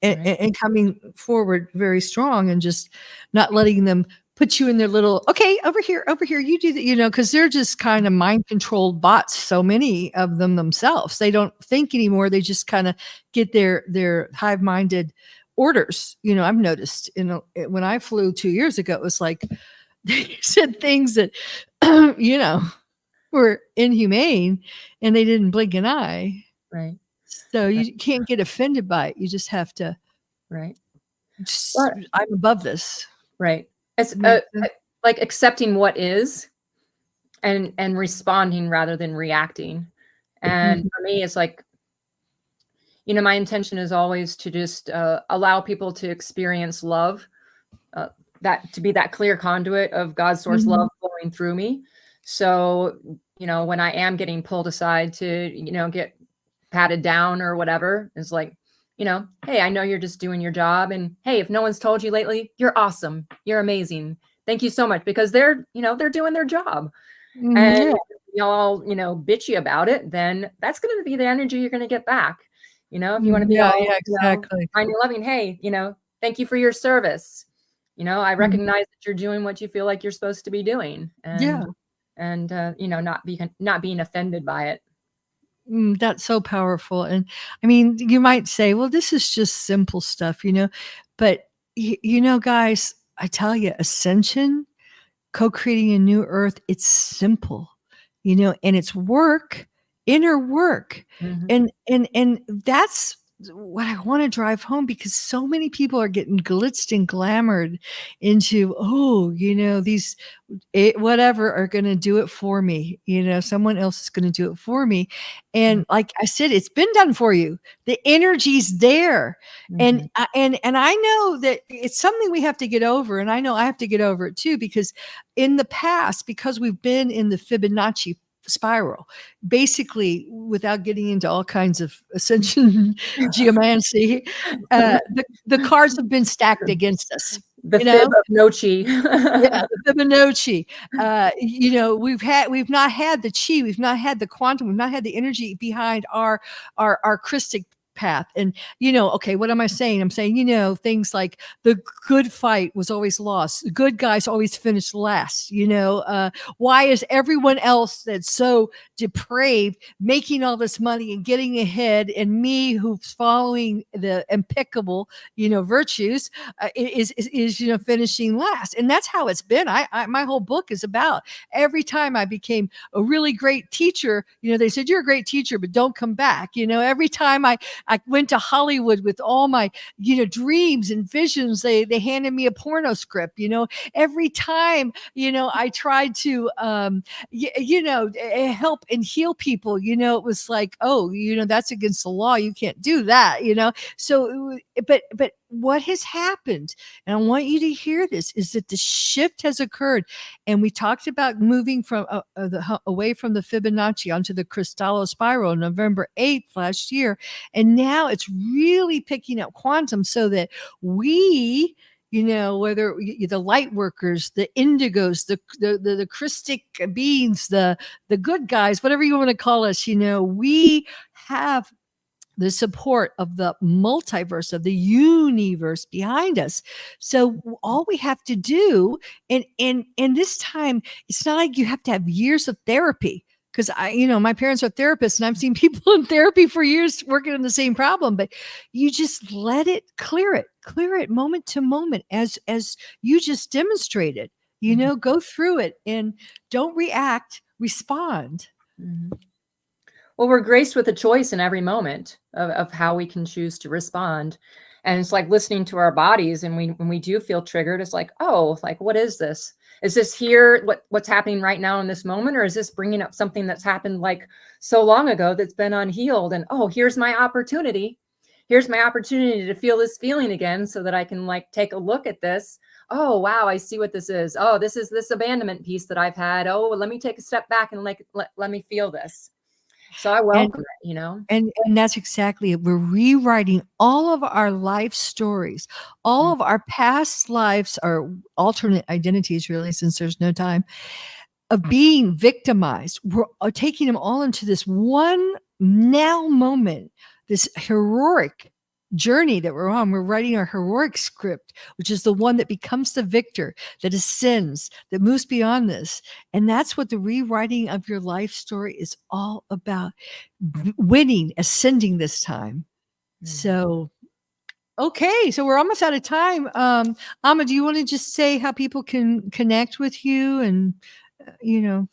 And, Right. and coming forward very strong and just not letting them put you in their little, okay, over here, you do that, because they're just kind of mind controlled bots. So many of them themselves, they don't think anymore. They just kind of get their hive minded orders. I've noticed when I flew 2 years ago, it was like, they said things that, were inhumane and they didn't blink an eye. Right. So you can't get offended by it. You just have to, Right. I'm above this. Right. It's Makes sense. like accepting what is and responding rather than reacting. And for me, it's like, my intention is always to just allow people to experience love, that to be that clear conduit of God's source love flowing through me. So, when I am getting pulled aside to, get patted down or whatever, it's like, hey, I know you're just doing your job. And hey, if no one's told you lately, you're awesome. You're amazing. Thank you so much, because they're doing their job. And y'all, bitchy about it, then that's going to be the energy you're going to get back. If you want to be all, exactly. kind and loving, hey, thank you for your service. I recognize that you're doing what you feel like you're supposed to be doing. And not being offended by it. That's so powerful. And I mean, you might say, well, this is just simple stuff, but guys, I tell you, ascension, co-creating a new earth, it's simple, and it's work, inner work. And that's what I want to drive home, because so many people are getting glitzed and glamored into, these whatever are going to do it for me. Someone else is going to do it for me. And like I said, it's been done for you. The energy's there. And I know that it's something we have to get over. And I know I have to get over it too, because in the past, because we've been in the Fibonacci spiral, basically, without getting into all kinds of ascension geomancy, the cards have been stacked against us. The Fibonacci. Yeah, the Fibonacci. We've not had the chi, we've not had the quantum, we've not had the energy behind our Krystic path. And okay, what am I saying? I'm saying, things like the good fight was always lost, the good guys always finished last. Why is everyone else that's so depraved making all this money and getting ahead, and me, who's following the impeccable virtues, is finishing last? And that's how it's been. I my whole book is about, every time I became a really great teacher, they said, you're a great teacher, but don't come back. Every time I went to Hollywood with all my, dreams and visions, they handed me a porno script. Every time, I tried to, help and heal people, it was like, oh, that's against the law. You can't do that, So, but what has happened, and I want you to hear this, is that the shift has occurred. And we talked about moving from away from the Fibonacci onto the KRYSTALA Spiral on November 8th last year. And now it's really picking up quantum, so that we, whether the light workers, the indigos, the Krystic beings, the good guys, whatever you want to call us, we have the support of the multiverse, of the UNI-verse behind us. So all we have to do, and this time, it's not like you have to have years of therapy. Because my parents are therapists, and I've seen people in therapy for years working on the same problem. But you just let it clear it moment to moment, as you just demonstrated. Go through it and don't react, respond. Well, we're graced with a choice in every moment of how we can choose to respond. And it's like listening to our bodies. And when we do feel triggered, it's like, oh, like, what is this? Is this here, what's happening right now in this moment? Or is this bringing up something that's happened like so long ago that's been unhealed? And oh, here's my opportunity. Here's my opportunity to feel this feeling again so that I can like take a look at this. Oh, wow, I see what this is. Oh, this is this abandonment piece that I've had. Oh, let me take a step back and let me feel this. So I welcome it, you know? And that's exactly it. We're rewriting all of our life stories, all of our past lives, our alternate identities, really, since there's no time of being victimized. We're taking them all into this one now moment, this heroic journey that we're on. We're writing our heroic script, which is the one that becomes the victor, that ascends, that moves beyond this. And that's what the rewriting of your life story is all about. Winning, ascending this time. So, okay, so we're almost out of time. Amma, do you want to just say how people can connect with you and, you know?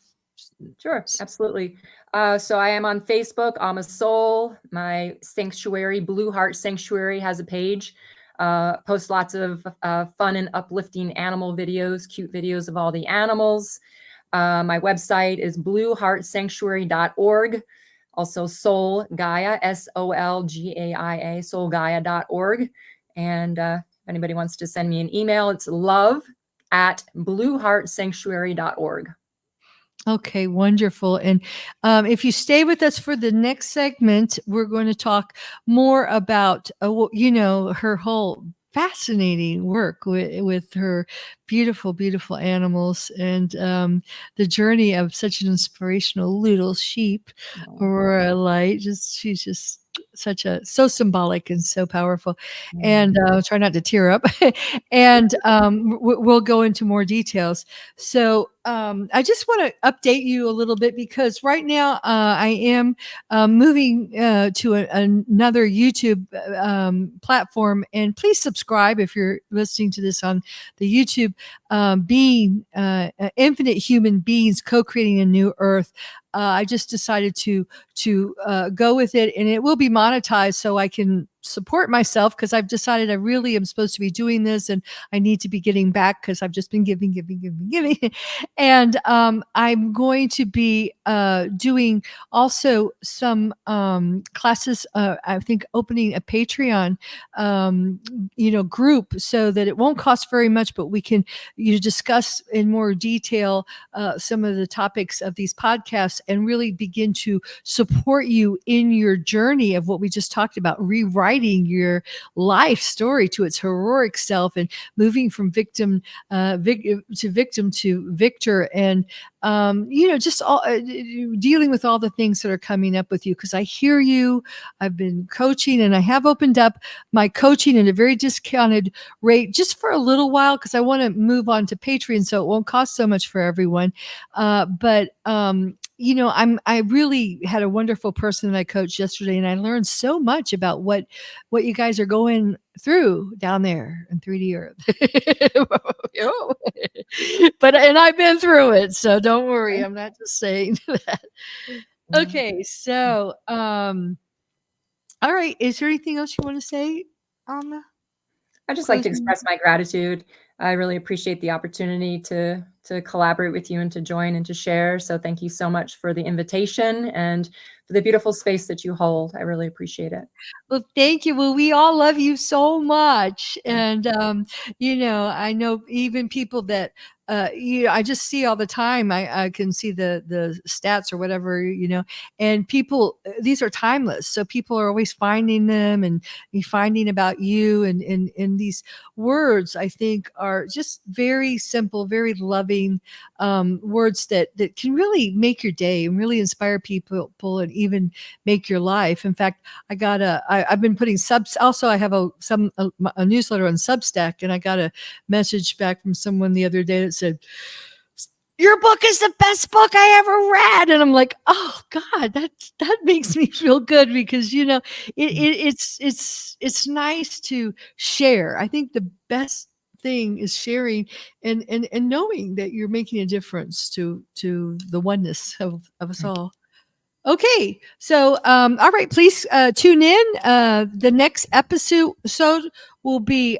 Sure, absolutely. So I am on Facebook. I'm a soul. My sanctuary, Blue Heart Sanctuary, has a page. Post lots of fun and uplifting animal videos, cute videos of all the animals. My website is blueheartsanctuary.org. Also Soul Gaia, SOLGAIA, soulgaia.org. And if anybody wants to send me an email, it's love@blueheartsanctuary.org. Okay, wonderful. And if you stay with us for the next segment, we're going to talk more about, her whole fascinating work with her beautiful, beautiful animals and the journey of such an inspirational little sheep, Aurora Light. She's just so symbolic and so powerful. And try not to tear up. And we'll go into more details. So I just want to update you a little bit because right now I am moving to another YouTube platform. And please subscribe if you're listening to this on the YouTube. Being infinite human beings co-creating a new earth. I just decided to go with it, and it will be monetized so I can support myself because I've decided I really am supposed to be doing this and I need to be getting back because I've just been giving. And I'm going to be doing also some classes, I think opening a Patreon, group so that it won't cost very much, but we can discuss in more detail some of the topics of these podcasts and really begin to support you in your journey of what we just talked about, rewriting your life story to its heroic self and moving from victim to victor and just all dealing with all the things that are coming up with you because I hear you. I've been coaching and I have opened up my coaching at a very discounted rate just for a little while because I want to move on to Patreon so it won't cost so much for everyone. I really had a wonderful person that I coached yesterday, and I learned so much about what you guys are going through down there in 3D Earth. And I've been through it, so don't worry. I'm not just saying that. Okay, so all right. Is there anything else you want to say, Alma? I'd just like to express my gratitude. I really appreciate the opportunity to collaborate with you and to join and to share. So thank you so much for the invitation and for the beautiful space that you hold. I really appreciate it. Well, thank you. Well, we all love you so much. And, I know even people that, I just see all the time. I can see the stats or whatever, and people, these are timeless. So people are always finding them and finding about you. And these words, I think, are just very simple, very loving words that can really make your day and really inspire people and even make your life. In fact, I've been putting subs. Also, I have a newsletter on Substack, and I got a message back from someone the other day that said, "Your book is the best book I ever read." And I'm like, "Oh God, that makes me feel good because it's nice to share. I think the best thing is sharing and knowing that you're making a difference to the oneness of us all." Okay, so all right, please tune in. The next episode will be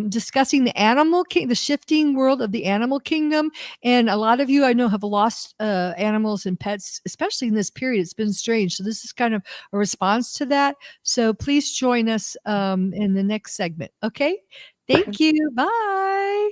discussing the shifting world of the animal kingdom. And a lot of you I know have lost animals and pets, especially in this period. It's been strange. So this is kind of a response to that. So please join us in the next segment. Okay, thank you. Bye.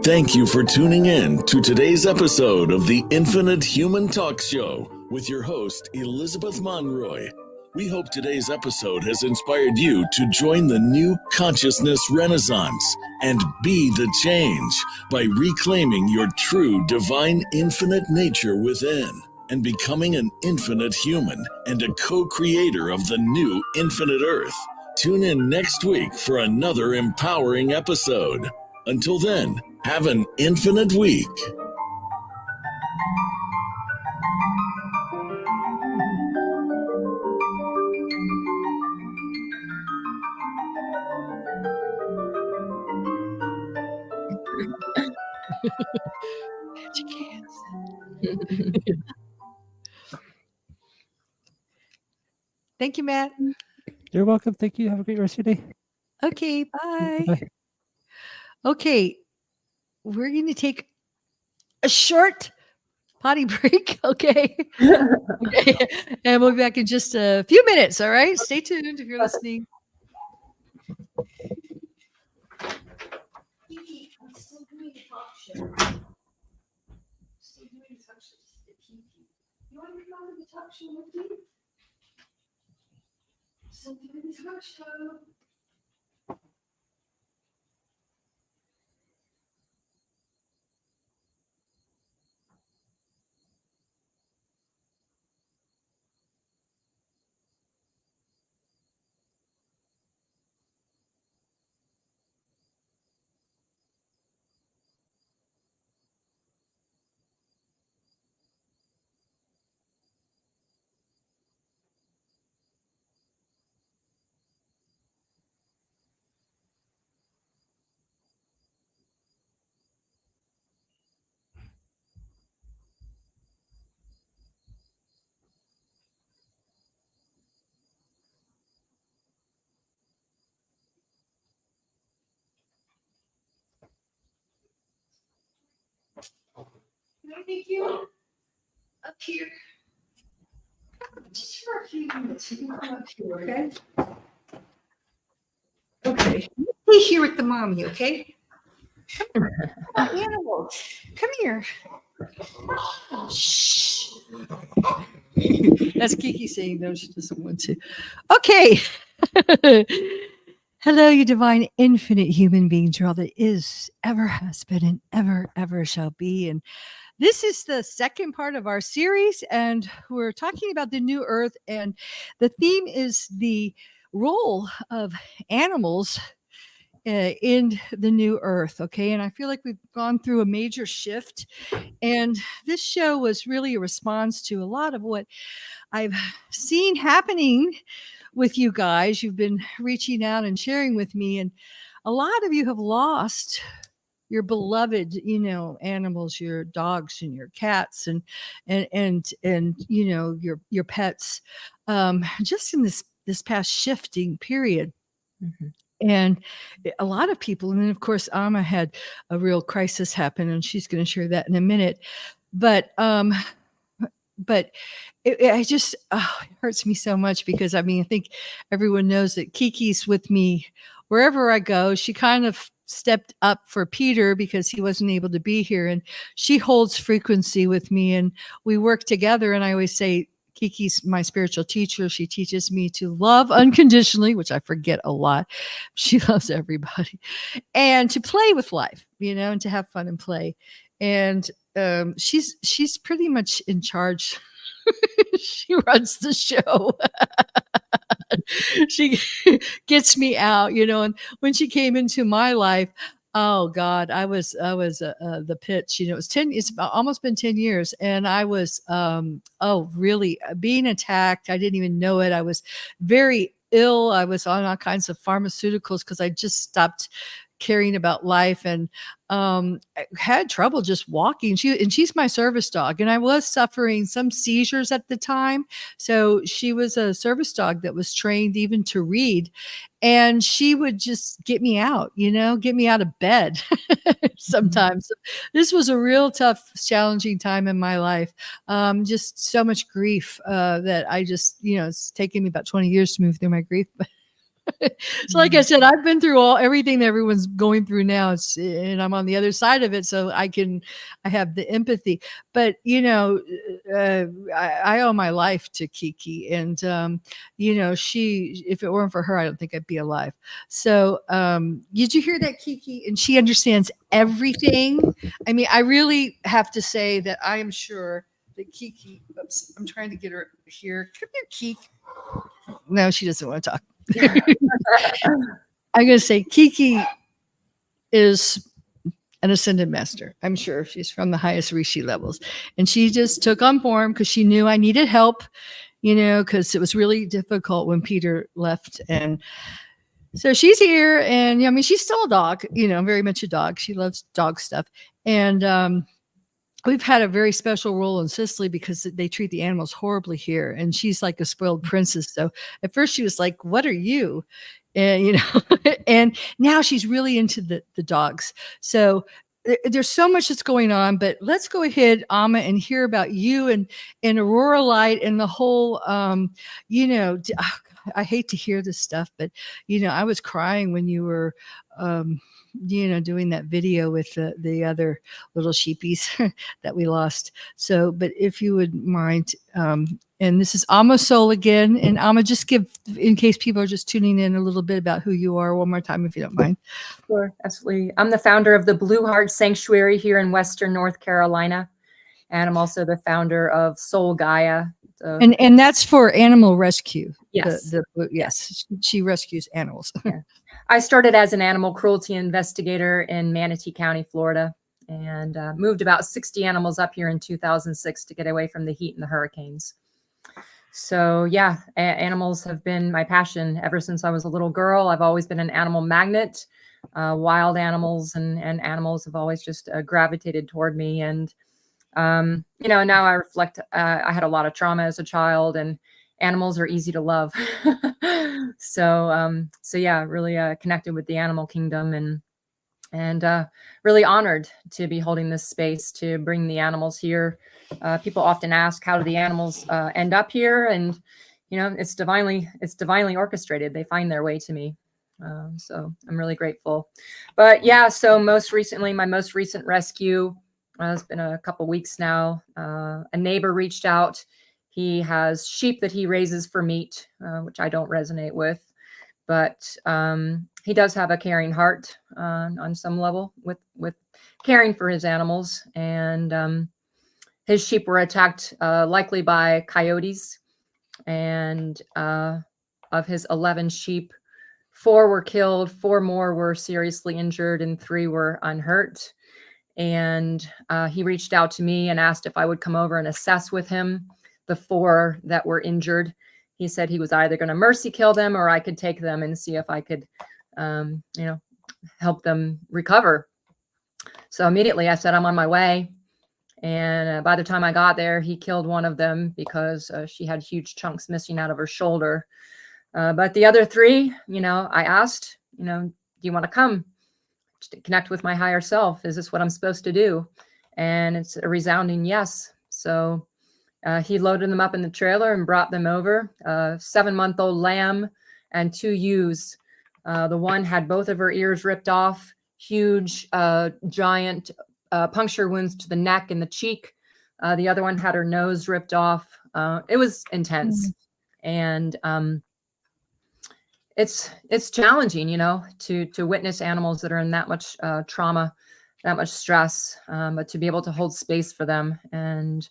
Thank you for tuning in to today's episode of the Infinite Human Talk Show with your host, Elizabeth Monroy. We hope today's episode has inspired you to join the new consciousness renaissance and be the change by reclaiming your true divine infinite nature within and becoming an infinite human and a co-creator of the new infinite earth. Tune in next week for another empowering episode. Until then, have an infinite week. Magic hands. Thank you, Matt. You're welcome. Thank you. Have a great rest of your day. Okay, bye. Bye. Okay, we're going to take a short potty break. Okay. Okay. And we'll be back in just a few minutes. All right. Stay tuned if you're listening. Kiki, I'm still doing a talk show. Still doing a talk show. Kiki, you want to come on to the talk show with me? Still doing the talk show. Can I take you up here? Just for a few minutes. You can come up here, okay? Okay. Stay here with the mommy, okay? Come on, animal. Come here. Shh. That's Kiki saying no, she doesn't want to. Okay. Hello, you divine, infinite human beings, all that is, ever has been, and ever shall be. And this is the second part of our series, and we're talking about the new earth. And the theme is the role of animals in the new earth. Okay. And I feel like we've gone through a major shift. And this show was really a response to a lot of what I've seen happening with you guys. You've been reaching out and sharing with me, and a lot of you have lost your beloved, animals, your dogs and your cats and your pets, just in this past shifting period. Mhm. And a lot of people, and then of course Amma had a real crisis happen, and she's going to share that in a minute. But it just it hurts me so much, because I think everyone knows that Kiki's with me wherever I go. She kind of stepped up for Peter because he wasn't able to be here, and she holds frequency with me, and we work together. And I always say, Kiki's my spiritual teacher. She teaches me to love unconditionally, which I forget a lot. She loves everybody, and to play with life, and to have fun and play. And she's pretty much in charge. She runs the show. She gets me out, and when she came into my life, oh God, I was the pitch. It's almost been 10 years, and I was really being attacked. I didn't even know it. I was very ill. I was on all kinds of pharmaceuticals because I just stopped caring about life, and I had trouble just walking. She's my service dog, and I was suffering some seizures at the time. So she was a service dog that was trained even to read, and she would just get me out, get me out of bed sometimes. This was a real tough, challenging time in my life. Just so much grief that I just, it's taken me about 20 years to move through my grief. So like I said, I've been through everything that everyone's going through now. And I'm on the other side of it. So I have the empathy, but I owe my life to Kiki, and if it weren't for her, I don't think I'd be alive. So did you hear that, Kiki? And she understands everything. I mean, I really have to say that I am sure that Kiki, oops, I'm trying to get her here. Come here, Kiki. No, she doesn't want to talk. I'm going to say Kiki is an ascended master. I'm sure she's from the highest Rishi levels. And she just took on form because she knew I needed help, because it was really difficult when Peter left. And so she's here, and I mean, she's still a dog, very much a dog. She loves dog stuff. And we've had a very special role in Sicily because they treat the animals horribly here. And she's like a spoiled princess. So at first she was like, what are you? And, and now she's really into the dogs. So there's so much that's going on, but let's go ahead, Amma, and hear about you and Aurora Light and the whole, I hate to hear this stuff, but, I was crying when you were, doing that video with the other little sheepies that we lost. So, but if you would mind, and this is Amma Soul again, and Amma, just give, in case people are just tuning in, a little bit about who you are one more time, if you don't mind. Sure, absolutely. I'm the founder of the Blue Heart Sanctuary here in Western North Carolina, and I'm also the founder of Soul Gaia. And that's for animal rescue. Yes. Yes, she rescues animals. Yeah. I started as an animal cruelty investigator in Manatee County, Florida, and moved about 60 animals up here in 2006 to get away from the heat and the hurricanes. So yeah, animals have been my passion ever since I was a little girl. I've always been an animal magnet. Wild animals and animals have always just gravitated toward me. And now I reflect, I had a lot of trauma as a child, and animals are easy to love. So yeah, really connected with the animal kingdom, and really honored to be holding this space to bring the animals here. People often ask, how do the animals end up here? And, it's divinely orchestrated. They find their way to me. So I'm really grateful. But yeah, so my most recent rescue, it's been a couple weeks now. A neighbor reached out. He has sheep that he raises for meat, which I don't resonate with, but he does have a caring heart on some level with caring for his animals. And his sheep were attacked likely by coyotes, and of his 11 sheep, 4 were killed, 4 more were seriously injured, and 3 were unhurt. And he reached out to me and asked if I would come over and assess with him the 4 that were injured. He said he was either going to mercy kill them, or I could take them and see if I could, help them recover. So immediately I said, I'm on my way. And by the time I got there, he killed one of them because she had huge chunks missing out of her shoulder. But the other 3, I asked, do you want to come to connect with my higher self? Is this what I'm supposed to do? And it's a resounding yes. So he loaded them up in the trailer and brought them over. 7-month-old lamb and 2 ewes. The one had both of her ears ripped off, huge, giant puncture wounds to the neck and the cheek. The other one had her nose ripped off. It was intense. And it's challenging, to witness animals that are in that much trauma, that much stress, but to be able to hold space for them. And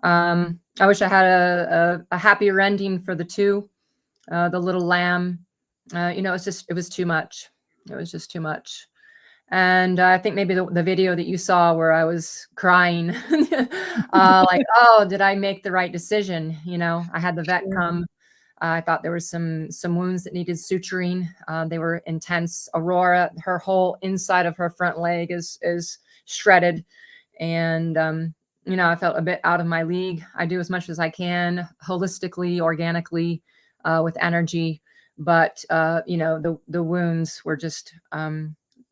I wish I had a happier ending for the 2, the little lamb. It was too much. It was just too much. And I think maybe the video that you saw where I was crying, like, oh, did I make the right decision? I had the vet come I thought there were some wounds that needed suturing. They were intense. Aurora, her whole inside of her front leg is shredded, and I felt a bit out of my league. I do as much as I can, holistically, organically, with energy, but the wounds were just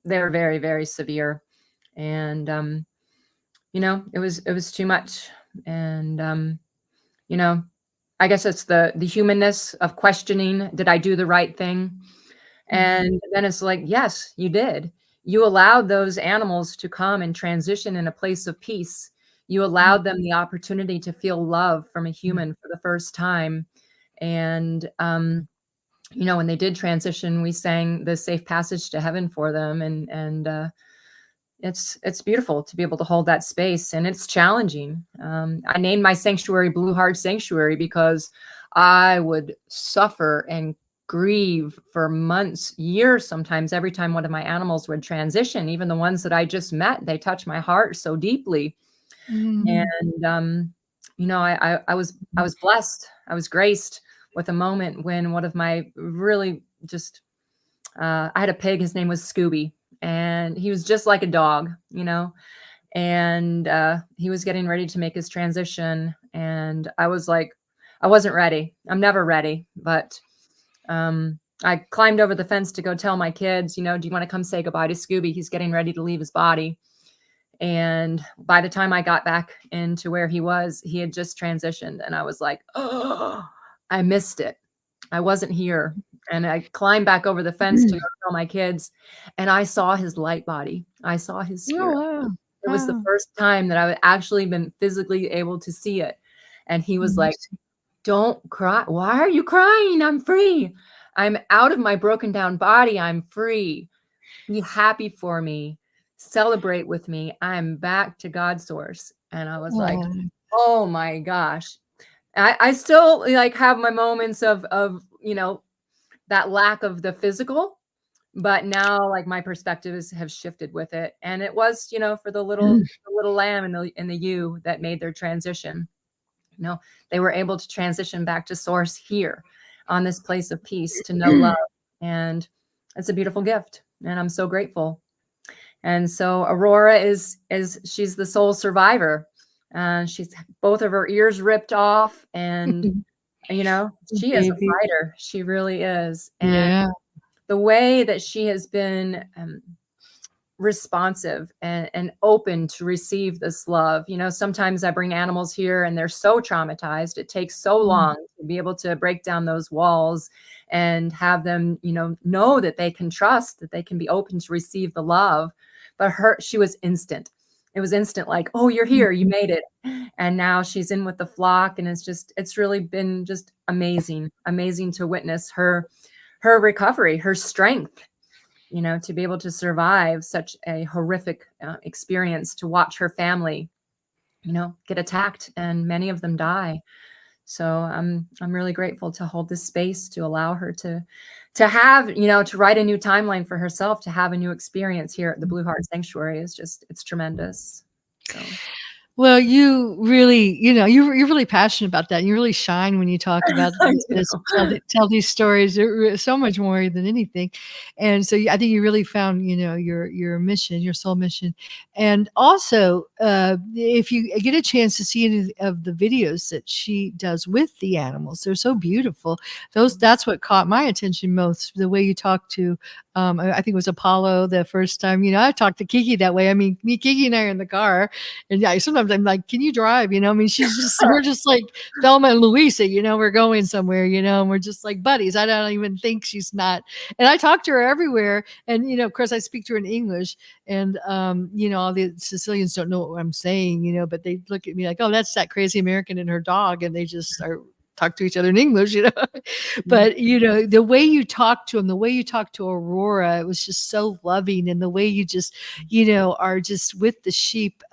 they're very, very severe, and it was too much, and I guess it's the humanness of questioning, did I do the right thing? And then it's like, yes, you did. You allowed those animals to come and transition in a place of peace. You allowed them the opportunity to feel love from a human for the first time. And, when they did transition, we sang the safe passage to heaven for them. And it's beautiful to be able to hold that space, and it's challenging. I named my sanctuary Blue Heart Sanctuary because I would suffer and grieve for months, years, sometimes every time one of my animals would transition. Even the ones that I just met, they touch my heart so deeply. And I was blessed. I was graced with a moment when one of my really just I had a pig. His name was Scooby. And he was just like a dog, and he was getting ready to make his transition. And I was like, I wasn't ready. I'm never ready. But I climbed over the fence to go tell my kids, do you want to come say goodbye to Scooby? He's getting ready to leave his body. And by the time I got back into where he was, he had just transitioned. And I was like, oh, I missed it. I wasn't here. And I climbed back over the fence to go tell my kids, and I saw his light body. I saw his spirit. Oh, wow. It was the first time that I had actually been physically able to see it. And he was like, don't cry. Why are you crying? I'm free. I'm out of my broken down body. I'm free. Be happy for me. Celebrate with me. I'm back to God's source. And I was like, oh my gosh. I still have my moments of that lack of the physical, but now my perspectives have shifted with it. And it was, for the little lamb and the ewe that made their transition. They were able to transition back to source here on this place of peace, to know love. And it's a beautiful gift. And I'm so grateful. And so Aurora she's the sole survivor. She's both of her ears ripped off, and she is a fighter. She really is. And the way that she has been responsive and open to receive this love. Sometimes I bring animals here and they're so traumatized. It takes so long to be able to break down those walls and have them, know that they can trust, that they can be open to receive the love. But she was instant. It was instant, like, oh, you're here, you made it. And now she's in with the flock. And it's really been just amazing to witness her recovery, her strength, to be able to survive such a horrific experience, to watch her family, get attacked, and many of them die. So I'm really grateful to hold this space, to allow her to have, to write a new timeline for herself, to have a new experience here at the Blue Heart Sanctuary it's tremendous. So. Well, you really, you're really passionate about that. You really shine when you talk about this, tell these stories. They're so much more than anything. And so I think you really found, your mission, your soul mission. And also, if you get a chance to see any of the videos that she does with the animals, they're so beautiful. That's what caught my attention most, the way you talk to, I think it was Apollo the first time, I talked to Kiki that way. I mean, Kiki and I are in the car, and sometimes I'm like, can you drive? She's just, we're just like Thelma and Louisa, we're going somewhere, and we're just like buddies. I don't even think she's not. And I talk to her everywhere. And, of course I speak to her in English, and, all the Sicilians don't know what I'm saying, but they look at me like, oh, that's that crazy American and her dog. And they just are talk to each other in English, but the way you talk to him, the way you talk to Aurora, it was just so loving. And the way you just, are just with the sheep,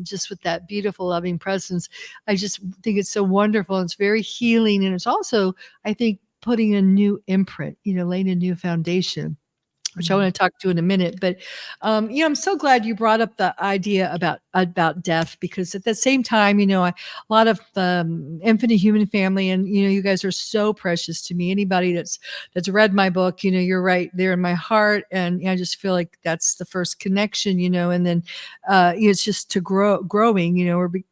just with that beautiful, loving presence. I just think it's so wonderful. It's very healing. And it's also, I think, putting a new imprint, laying a new foundation. which I want to talk to in a minute. But, I'm so glad you brought up the idea about death, because at the same time, a lot of Infinite Human Family, and, you guys are so precious to me. Anybody that's read my book, you're right there in my heart. And I just feel like that's the first connection, and then it's just to growing,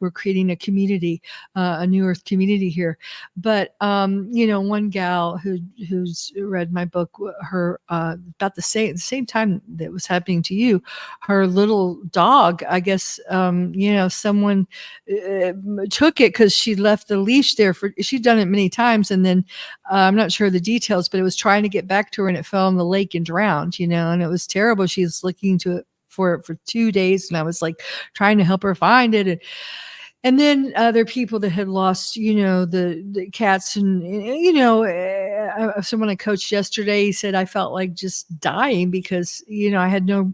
we're creating a community, a New Earth community here. But, one gal who's read my book, her, about the same time that was happening to you, her little dog, I guess, someone took it because she left the leash there she'd done it many times. And then I'm not sure the details, but it was trying to get back to her and it fell in the lake and drowned, and it was terrible. She was looking to it for 2 days, and I was like trying to help her find it. And then other people that had lost, the cats, and, someone I coached yesterday, he said, I felt like just dying because, I had no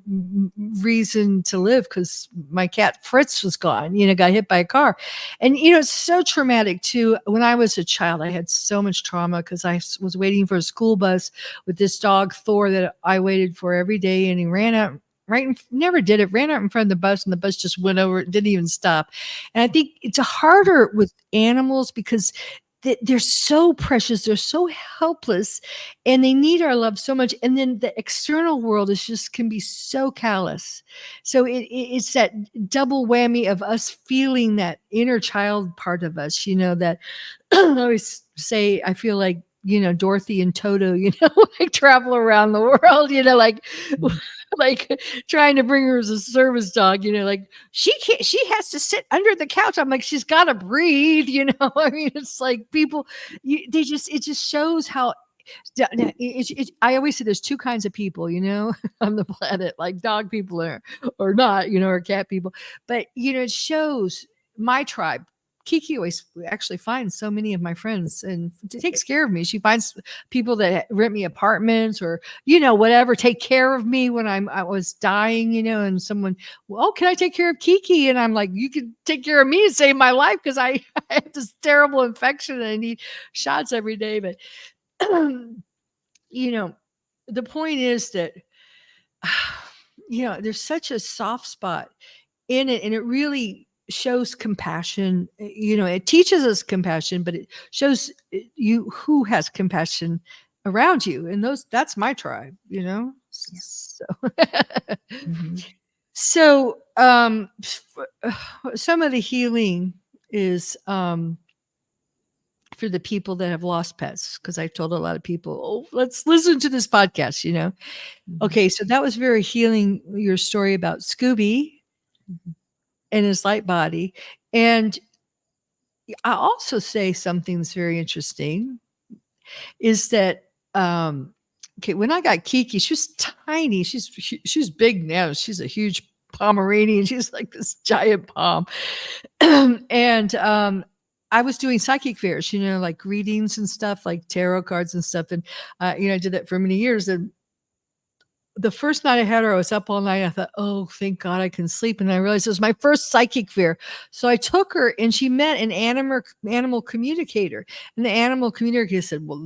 reason to live because my cat Fritz was gone, got hit by a car. And, it's so traumatic too. When I was a child, I had so much trauma because I was waiting for a school bus with this dog, Thor, that I waited for every day, and he ran out. Never did it, ran out in front of the bus, and the bus just went over, didn't even stop. And I think it's harder with animals because they're so precious, they're so helpless, and they need our love so much. And then the external world can be so callous. So it's that double whammy of us feeling that inner child part of us, that I always say, I feel like, Dorothy and Toto, like travel around the world, like trying to bring her as a service dog, like she has to sit under the couch. I'm like, she's got to breathe, I mean, it's like people, it just shows how, I always say there's two kinds of people, on the planet, like dog people or not, or cat people. But, it shows my tribe. Kiki always actually finds so many of my friends and takes care of me. She finds people that rent me apartments or, whatever, take care of me when I was dying, and someone, well, can I take care of Kiki? And I'm like, you can take care of me and save my life because I had this terrible infection and I need shots every day. But, the point is that, there's such a soft spot in it, and it really shows compassion. It teaches us compassion, but it shows you who has compassion around you, and that's my tribe. So so some of the healing is for the people that have lost pets, because I've told a lot of people, oh, let's listen to this podcast. Okay, so that was very healing, your story about Scooby and his light body. And I also say something that's very interesting is that, okay, when I got Kiki, she was tiny. She's big now. She's a huge Pomeranian. She's like this giant pom. And I was doing psychic fairs, like readings and stuff, like tarot cards and stuff. And, I did that for many years. And the first night I had her, I was up all night. I thought, oh, thank God I can sleep. And I realized it was my first psychic fair. So I took her and she met an animal communicator. And the animal communicator said, well,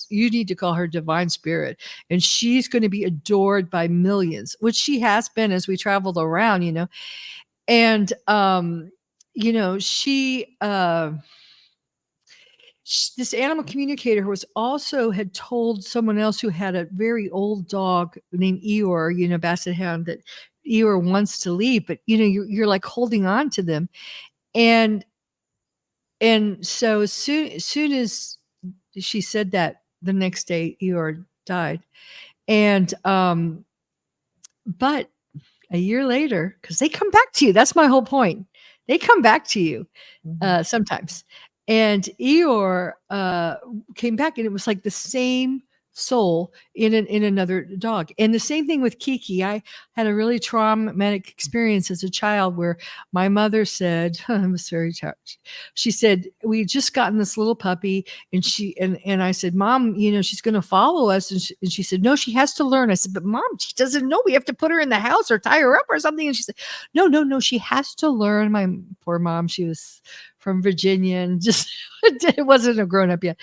you need to call her divine spirit. And she's going to be adored by millions, which she has been as we traveled around, And, this animal communicator was also had told someone else who had a very old dog named Eeyore, Basset Hound, that Eeyore wants to leave, but you're like holding on to them. And so as soon as she said that, the next day Eeyore died. And but a year later, because they come back to you, that's my whole point. They come back to you sometimes. And Eeyore came back, and it was like the same soul in another dog. And the same thing with Kiki. I had a really traumatic experience as a child where my mother said, I was very touched. She said, we had just gotten this little puppy, and I said, Mom, she's going to follow us. And she said, no, she has to learn. I said, but Mom, she doesn't know. We have to put her in the house or tie her up or something. And she said, no, she has to learn. My poor mom, she was from Virginia and just it wasn't a grown up yet.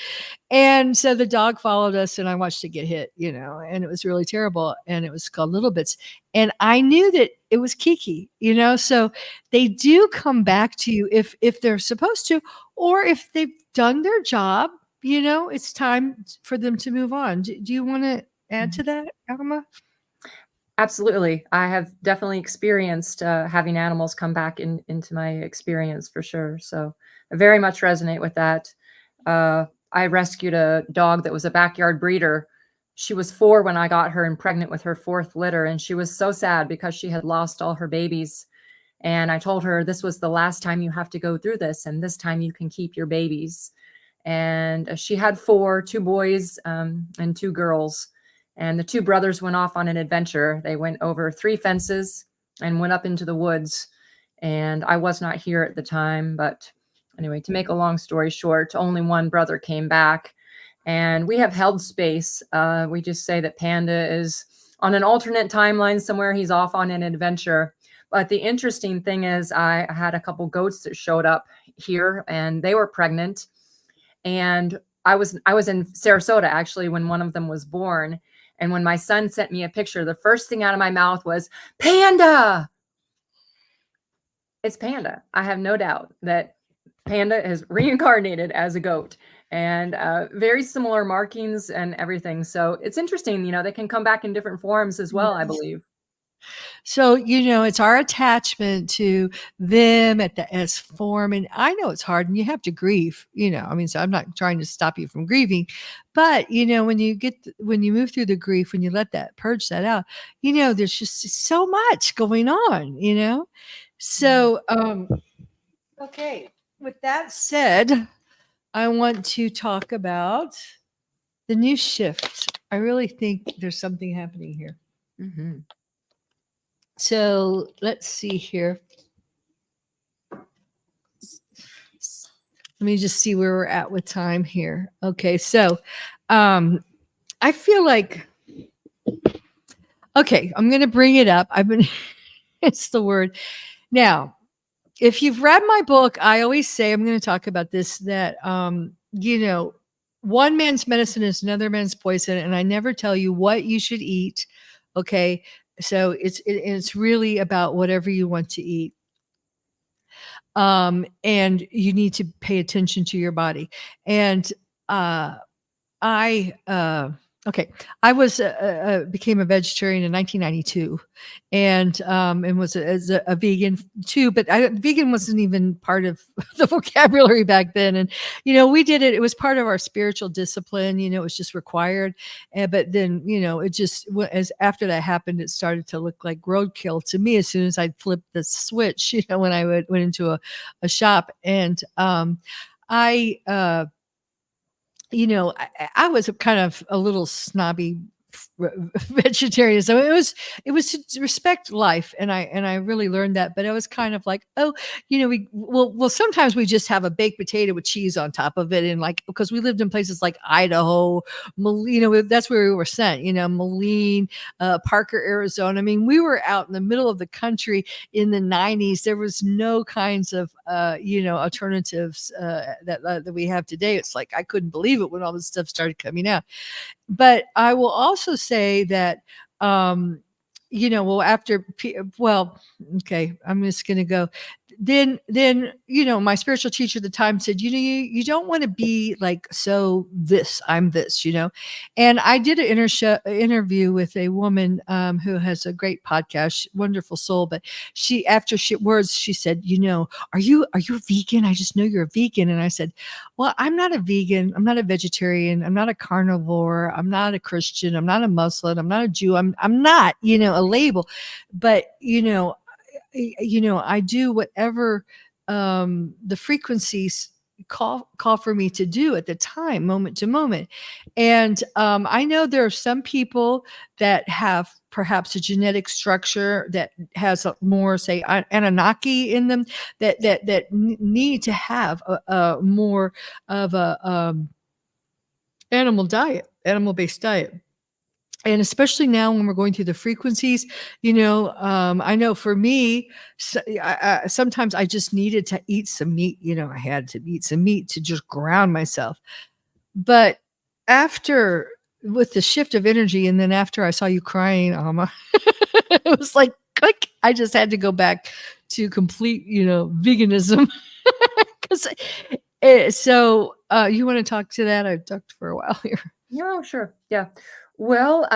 And so the dog followed us, and I watched it get hit, and it was really terrible. And it was called Little Bits. And I knew that it was Kiki, so they do come back to you if they're supposed to, or if they've done their job, it's time for them to move on. Do you want to add to that, Alma? Absolutely. I have definitely experienced having animals come back into my experience for sure. So I very much resonate with that. I rescued a dog that was a backyard breeder. She was 4 when I got her and pregnant with her 4th litter. And she was so sad because she had lost all her babies. And I told her, this was the last time you have to go through this. And this time you can keep your babies. And she had 4, 2 boys and 2 girls. And the 2 brothers went off on an adventure. They went over 3 fences and went up into the woods. And I was not here at the time. But anyway, to make a long story short, only one brother came back. And we have held space. We just say that Panda is on an alternate timeline somewhere. He's off on an adventure. But the interesting thing is I had a couple goats that showed up here, and they were pregnant. And I was in Sarasota, actually, when one of them was born. And when my son sent me a picture, the first thing out of my mouth was, Panda! It's Panda. I have no doubt that Panda is reincarnated as a goat, and very similar markings and everything. So it's interesting, they can come back in different forms as well, I believe. So, it's our attachment to them at the S form. And I know it's hard and you have to grieve, so I'm not trying to stop you from grieving, but when you move through the grief, when you let that purge that out, there's just so much going on, so, okay. With that said, I want to talk about the new shift. I really think there's something happening here. Mm-hmm. So let's see here. Let me just see where we're at with time here. Okay, so I feel like, okay, I'm going to bring it up. It's the word. Now, if you've read my book, I always say, I'm going to talk about this, that, one man's medicine is another man's poison. And I never tell you what you should eat. Okay. So it's really about whatever you want to eat. And you need to pay attention to your body. And I was became a vegetarian in 1992, and was a vegan too. But vegan wasn't even part of the vocabulary back then. And we did it. It was part of our spiritual discipline. It was just required. But then it just, as after that happened, it started to look like roadkill to me. As soon as I flipped the switch, when I went into a shop, and I was kind of a little snobby vegetarian. So it was to respect life. And I really learned that, but I was kind of like, sometimes we just have a baked potato with cheese on top of it. And because we lived in places like Idaho, that's where we were sent, Moline, Parker, Arizona. I mean, we were out in the middle of the country in the 90s. There was no kinds of, alternatives that we have today. It's like, I couldn't believe it when all this stuff started coming out. But I will also say that, okay, I'm just going to go. Then, my spiritual teacher at the time said, you don't want to be like, so I'm this, and I did an interview with a woman, who has a great podcast, wonderful soul. But after she said, are you a vegan? I just know you're a vegan. And I said, well, I'm not a vegan. I'm not a vegetarian. I'm not a carnivore. I'm not a Christian. I'm not a Muslim. I'm not a Jew. I'm not, a label, but, I do whatever the frequencies call for me to do at the time, moment to moment. And I know there are some people that have perhaps a genetic structure that has more, say, Anunnaki in them, that need to have a more of a animal-based diet. And especially now when we're going through the frequencies, I know for me, sometimes I just needed to eat some meat. I had to eat some meat to just ground myself. But after with the shift of energy. And then after I saw you crying, Alma, it was like, click. I just had to go back to complete, veganism. So you want to talk to that? I've talked for a while here. Yeah, sure. Yeah. Well,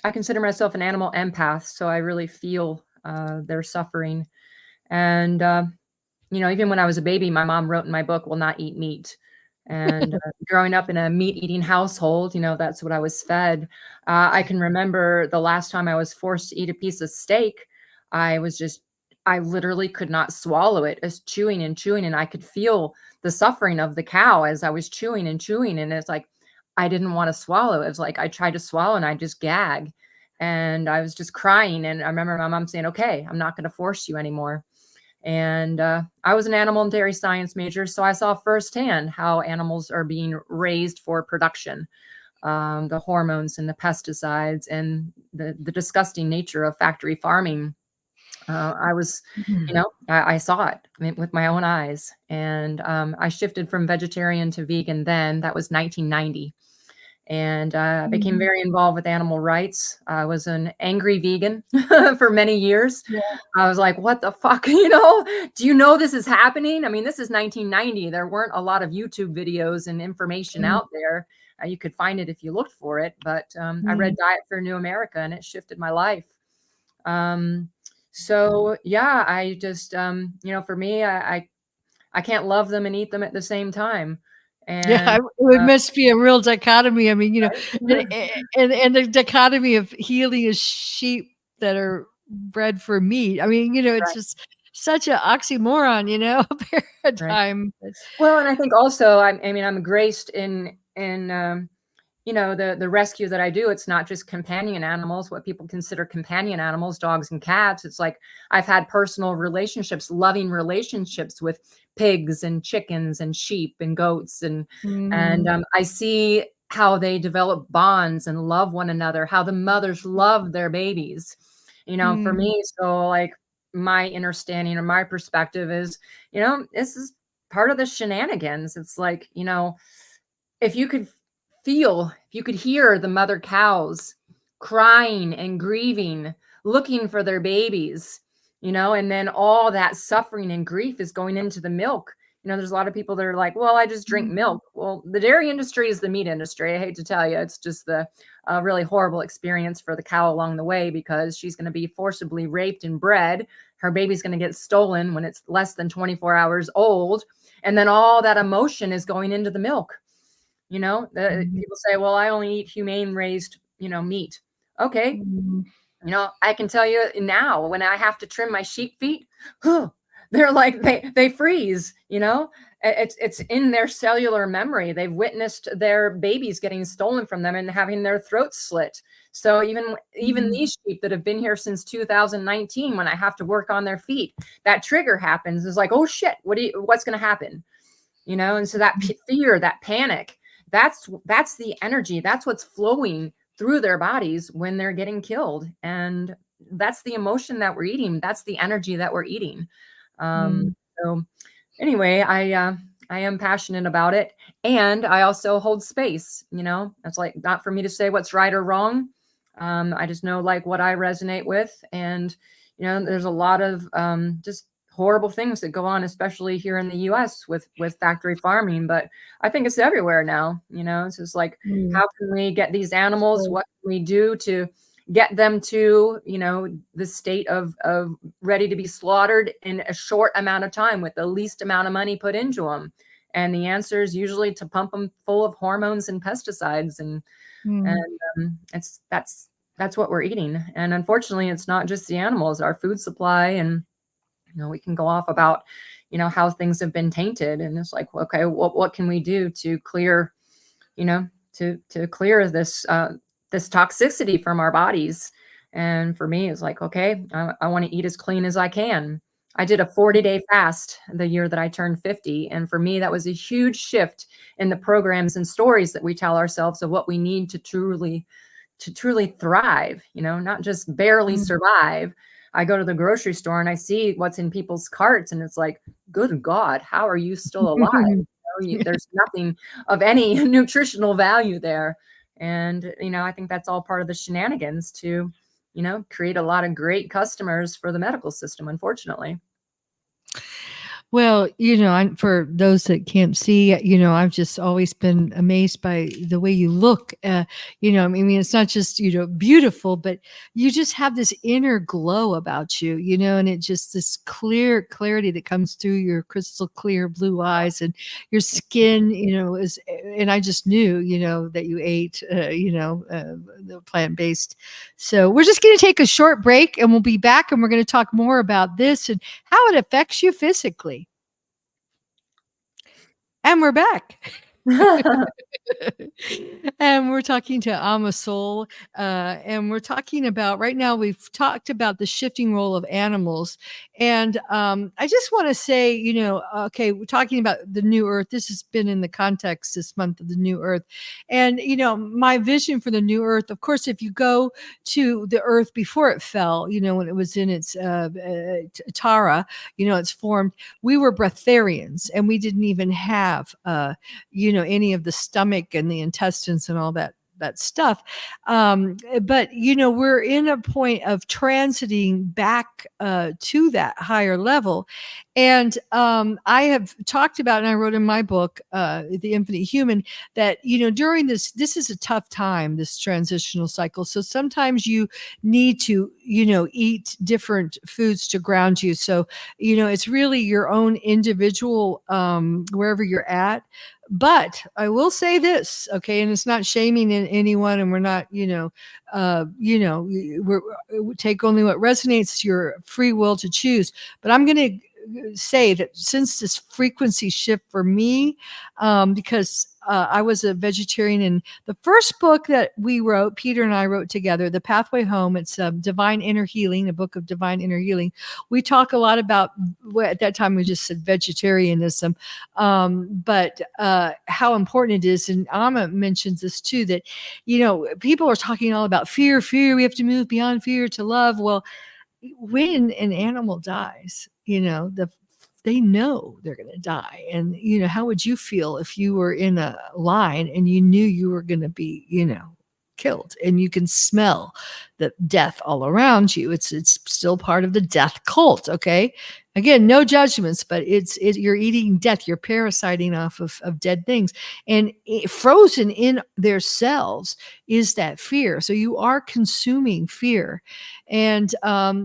I consider myself an animal empath, so I really feel their suffering. And, even when I was a baby, my mom wrote in my book, "Will not eat meat." And growing up in a meat-eating household, that's what I was fed. I can remember the last time I was forced to eat a piece of steak. I literally could not swallow it, as chewing and chewing, and I could feel the suffering of the cow as I was chewing and chewing. And it's like, I didn't want to swallow. It was like I tried to swallow and I just gag. And I was just crying. And I remember my mom saying, "Okay, I'm not going to force you anymore." And I was an animal and dairy science major, so I saw firsthand how animals are being raised for production, the hormones and the pesticides and the disgusting nature of factory farming. I saw it with my own eyes. And I shifted from vegetarian to vegan then. That was 1990. And I became very involved with animal rights. I was an angry vegan for many years. Yeah. I was like, what the fuck? Do you know this is happening? I mean, this is 1990. There weren't a lot of YouTube videos and information out there. You could find it if you looked for it. But I read Diet for New America, and it shifted my life. So yeah, I just, for me, I can't love them and eat them at the same time. And it must be a real dichotomy. I mean, and the dichotomy of healing a sheep that are bred for meat. I mean, it's just such an oxymoron, a paradigm. Right. Well, and I think also, I'm graced in the rescue that I do. It's not just companion animals, what people consider companion animals, dogs and cats. It's like I've had personal relationships, loving relationships with pigs and chickens and sheep and goats. And I see how they develop bonds and love one another, how the mothers love their babies, for me. So like my understanding or my perspective is, this is part of the shenanigans. It's like, if you could hear the mother cows crying and grieving, looking for their babies, and then all that suffering and grief is going into the milk. There's a lot of people that are like, well, I just drink milk. Well, the dairy industry is the meat industry. I hate to tell you, it's just the really horrible experience for the cow along the way, because she's going to be forcibly raped and bred. Her baby's going to get stolen when it's less than 24 hours old. And then all that emotion is going into the milk. People say, well, I only eat humane raised, meat. Okay. I can tell you now, when I have to trim my sheep feet, they're like, they freeze, it's in their cellular memory. They've witnessed their babies getting stolen from them and having their throats slit. So even these sheep that have been here since 2019, when I have to work on their feet, that trigger happens. It's like, oh shit, what's going to happen? And so that fear, that panic, that's the energy. That's what's flowing through their bodies when they're getting killed. And that's the emotion that we're eating. That's the energy that we're eating. So anyway, I am passionate about it. And I also hold space, it's like not for me to say what's right or wrong. I just know like what I resonate with. And, there's a lot of just horrible things that go on, especially here in the US with factory farming, but I think it's everywhere now. It's just like, how can we get these animals? What can we do to get them to, the state of ready to be slaughtered in a short amount of time with the least amount of money put into them? And the answer is usually to pump them full of hormones and pesticides. And that's what we're eating. And unfortunately, it's not just the animals, our food supply. And we can go off about, how things have been tainted. And it's like, okay, what can we do to clear, to clear this toxicity from our bodies? And for me, it's like, okay, I want to eat as clean as I can. I did a 40-day fast the year that I turned 50. And for me, that was a huge shift in the programs and stories that we tell ourselves of what we need to truly thrive, not just barely survive. I go to the grocery store and I see what's in people's carts, and it's like, good God, how are you still alive? There's nothing of any nutritional value there. And, I think that's all part of the shenanigans to, create a lot of great customers for the medical system, unfortunately. Well, for those that can't see, I've just always been amazed by the way you look. I mean, it's not just, beautiful, but you just have this inner glow about you, and it just this clarity that comes through your crystal clear blue eyes, and your skin, and I just knew, that you ate, the plant-based. So we're just going to take a short break, and we'll be back, and we're going to talk more about this and how it affects you physically. And we're back. And we're talking to I'm a Soul. And we're talking about, right now, we've talked about the shifting role of animals. And I just want to say, okay, we're talking about the new earth. This has been in the context this month of the new earth. And, my vision for the new earth, of course, if you go to the earth before it fell, when it was in its Tara, it's formed, we were breatharians, and we didn't even have any of the stomach and the intestines and all that stuff. But we're in a point of transiting back to that higher level. And I have talked about, and I wrote in my book, The Infinite Human, that during this is a tough time, this transitional cycle. So sometimes you need to eat different foods to ground you. So it's really your own individual, wherever you're at. But I will say this, okay, and it's not shaming in anyone, and we're not, we take only what resonates, your free will to choose. But I'm going to say that since this frequency shift for me, because I was a vegetarian, and the first book that we wrote, Peter and I wrote together, The Pathway Home, it's Divine Inner Healing, a book of divine inner healing. We talk a lot about, at that time we just said vegetarianism, but how important it is. And Amma mentions this too, that, people are talking all about fear, we have to move beyond fear to love. Well, when an animal dies, they know they're going to die. And, how would you feel if you were in a line and you knew you were going to be, killed, and you can smell the death all around you? It's still part of the death cult. Okay. Again, no judgments, but you're eating death. You're parasiting off of dead things, and frozen in their cells is that fear. So you are consuming fear. And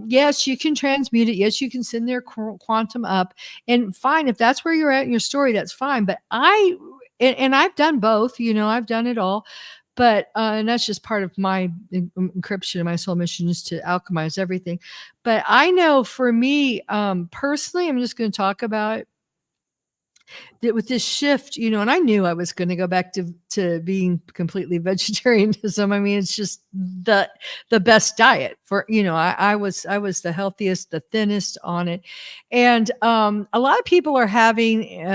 yes, you can transmute it. Yes, you can send their quantum up, and fine. If that's where you're at in your story, that's fine. But I've done both, I've done it all. But and that's just part of my encryption. My soul mission is to alchemize everything. But I know for me, personally, I'm just going to talk about that with this shift, and I knew I was going to go back to being completely vegetarianism. I mean, it's just the best diet for, I was the healthiest, the thinnest on it. And a lot of people are having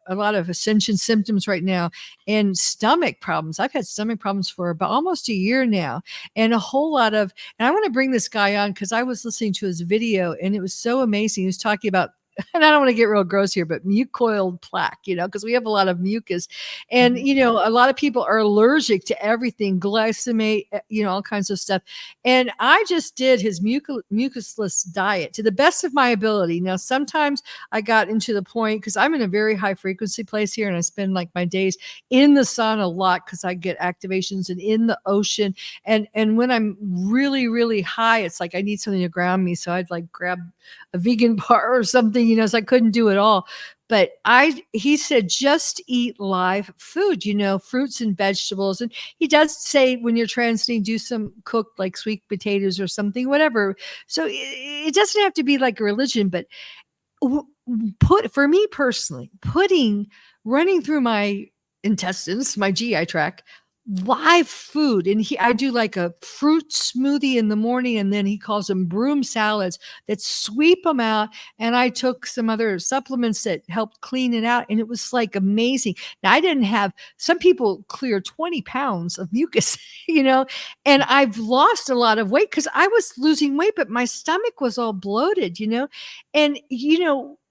a lot of ascension symptoms right now, and stomach problems. I've had stomach problems for about almost a year now, and a whole lot of, and I want to bring this guy on because I was listening to his video and it was so amazing. He was talking about, and I don't want to get real gross here, but mucoid plaque, because we have a lot of mucus, and, a lot of people are allergic to everything, glycemate, all kinds of stuff. And I just did his mucusless diet to the best of my ability. Now, sometimes I got into the point, because I'm in a very high frequency place here, and I spend like my days in the sun a lot because I get activations, and in the ocean. And when I'm really, really high, it's like I need something to ground me. So I'd like grab a vegan bar or something, so I couldn't do it all. But he said, just eat live food, fruits and vegetables. And he does say when you're transiting, do some cooked like sweet potatoes or something, whatever. So it doesn't have to be like a religion, but for me personally, running through my intestines, my GI tract, live food. And I do like a fruit smoothie in the morning, and then he calls them broom salads that sweep them out. And I took some other supplements that helped clean it out, and it was like amazing. Now, I didn't have, some people clear 20 pounds of mucus, and I've lost a lot of weight because I was losing weight, but my stomach was all bloated, and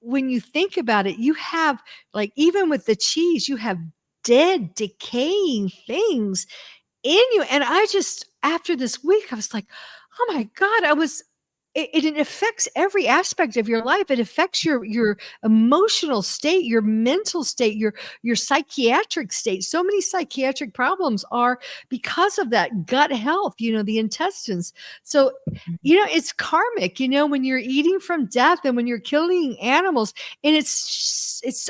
when you think about it, you have, like, even with the cheese, you have dead, decaying things in you. And I just, after this week, I was like, oh my God, it affects every aspect of your life. It affects your emotional state, your mental state, your psychiatric state. So many psychiatric problems are because of that gut health, the intestines. So, it's karmic, when you're eating from death and when you're killing animals. And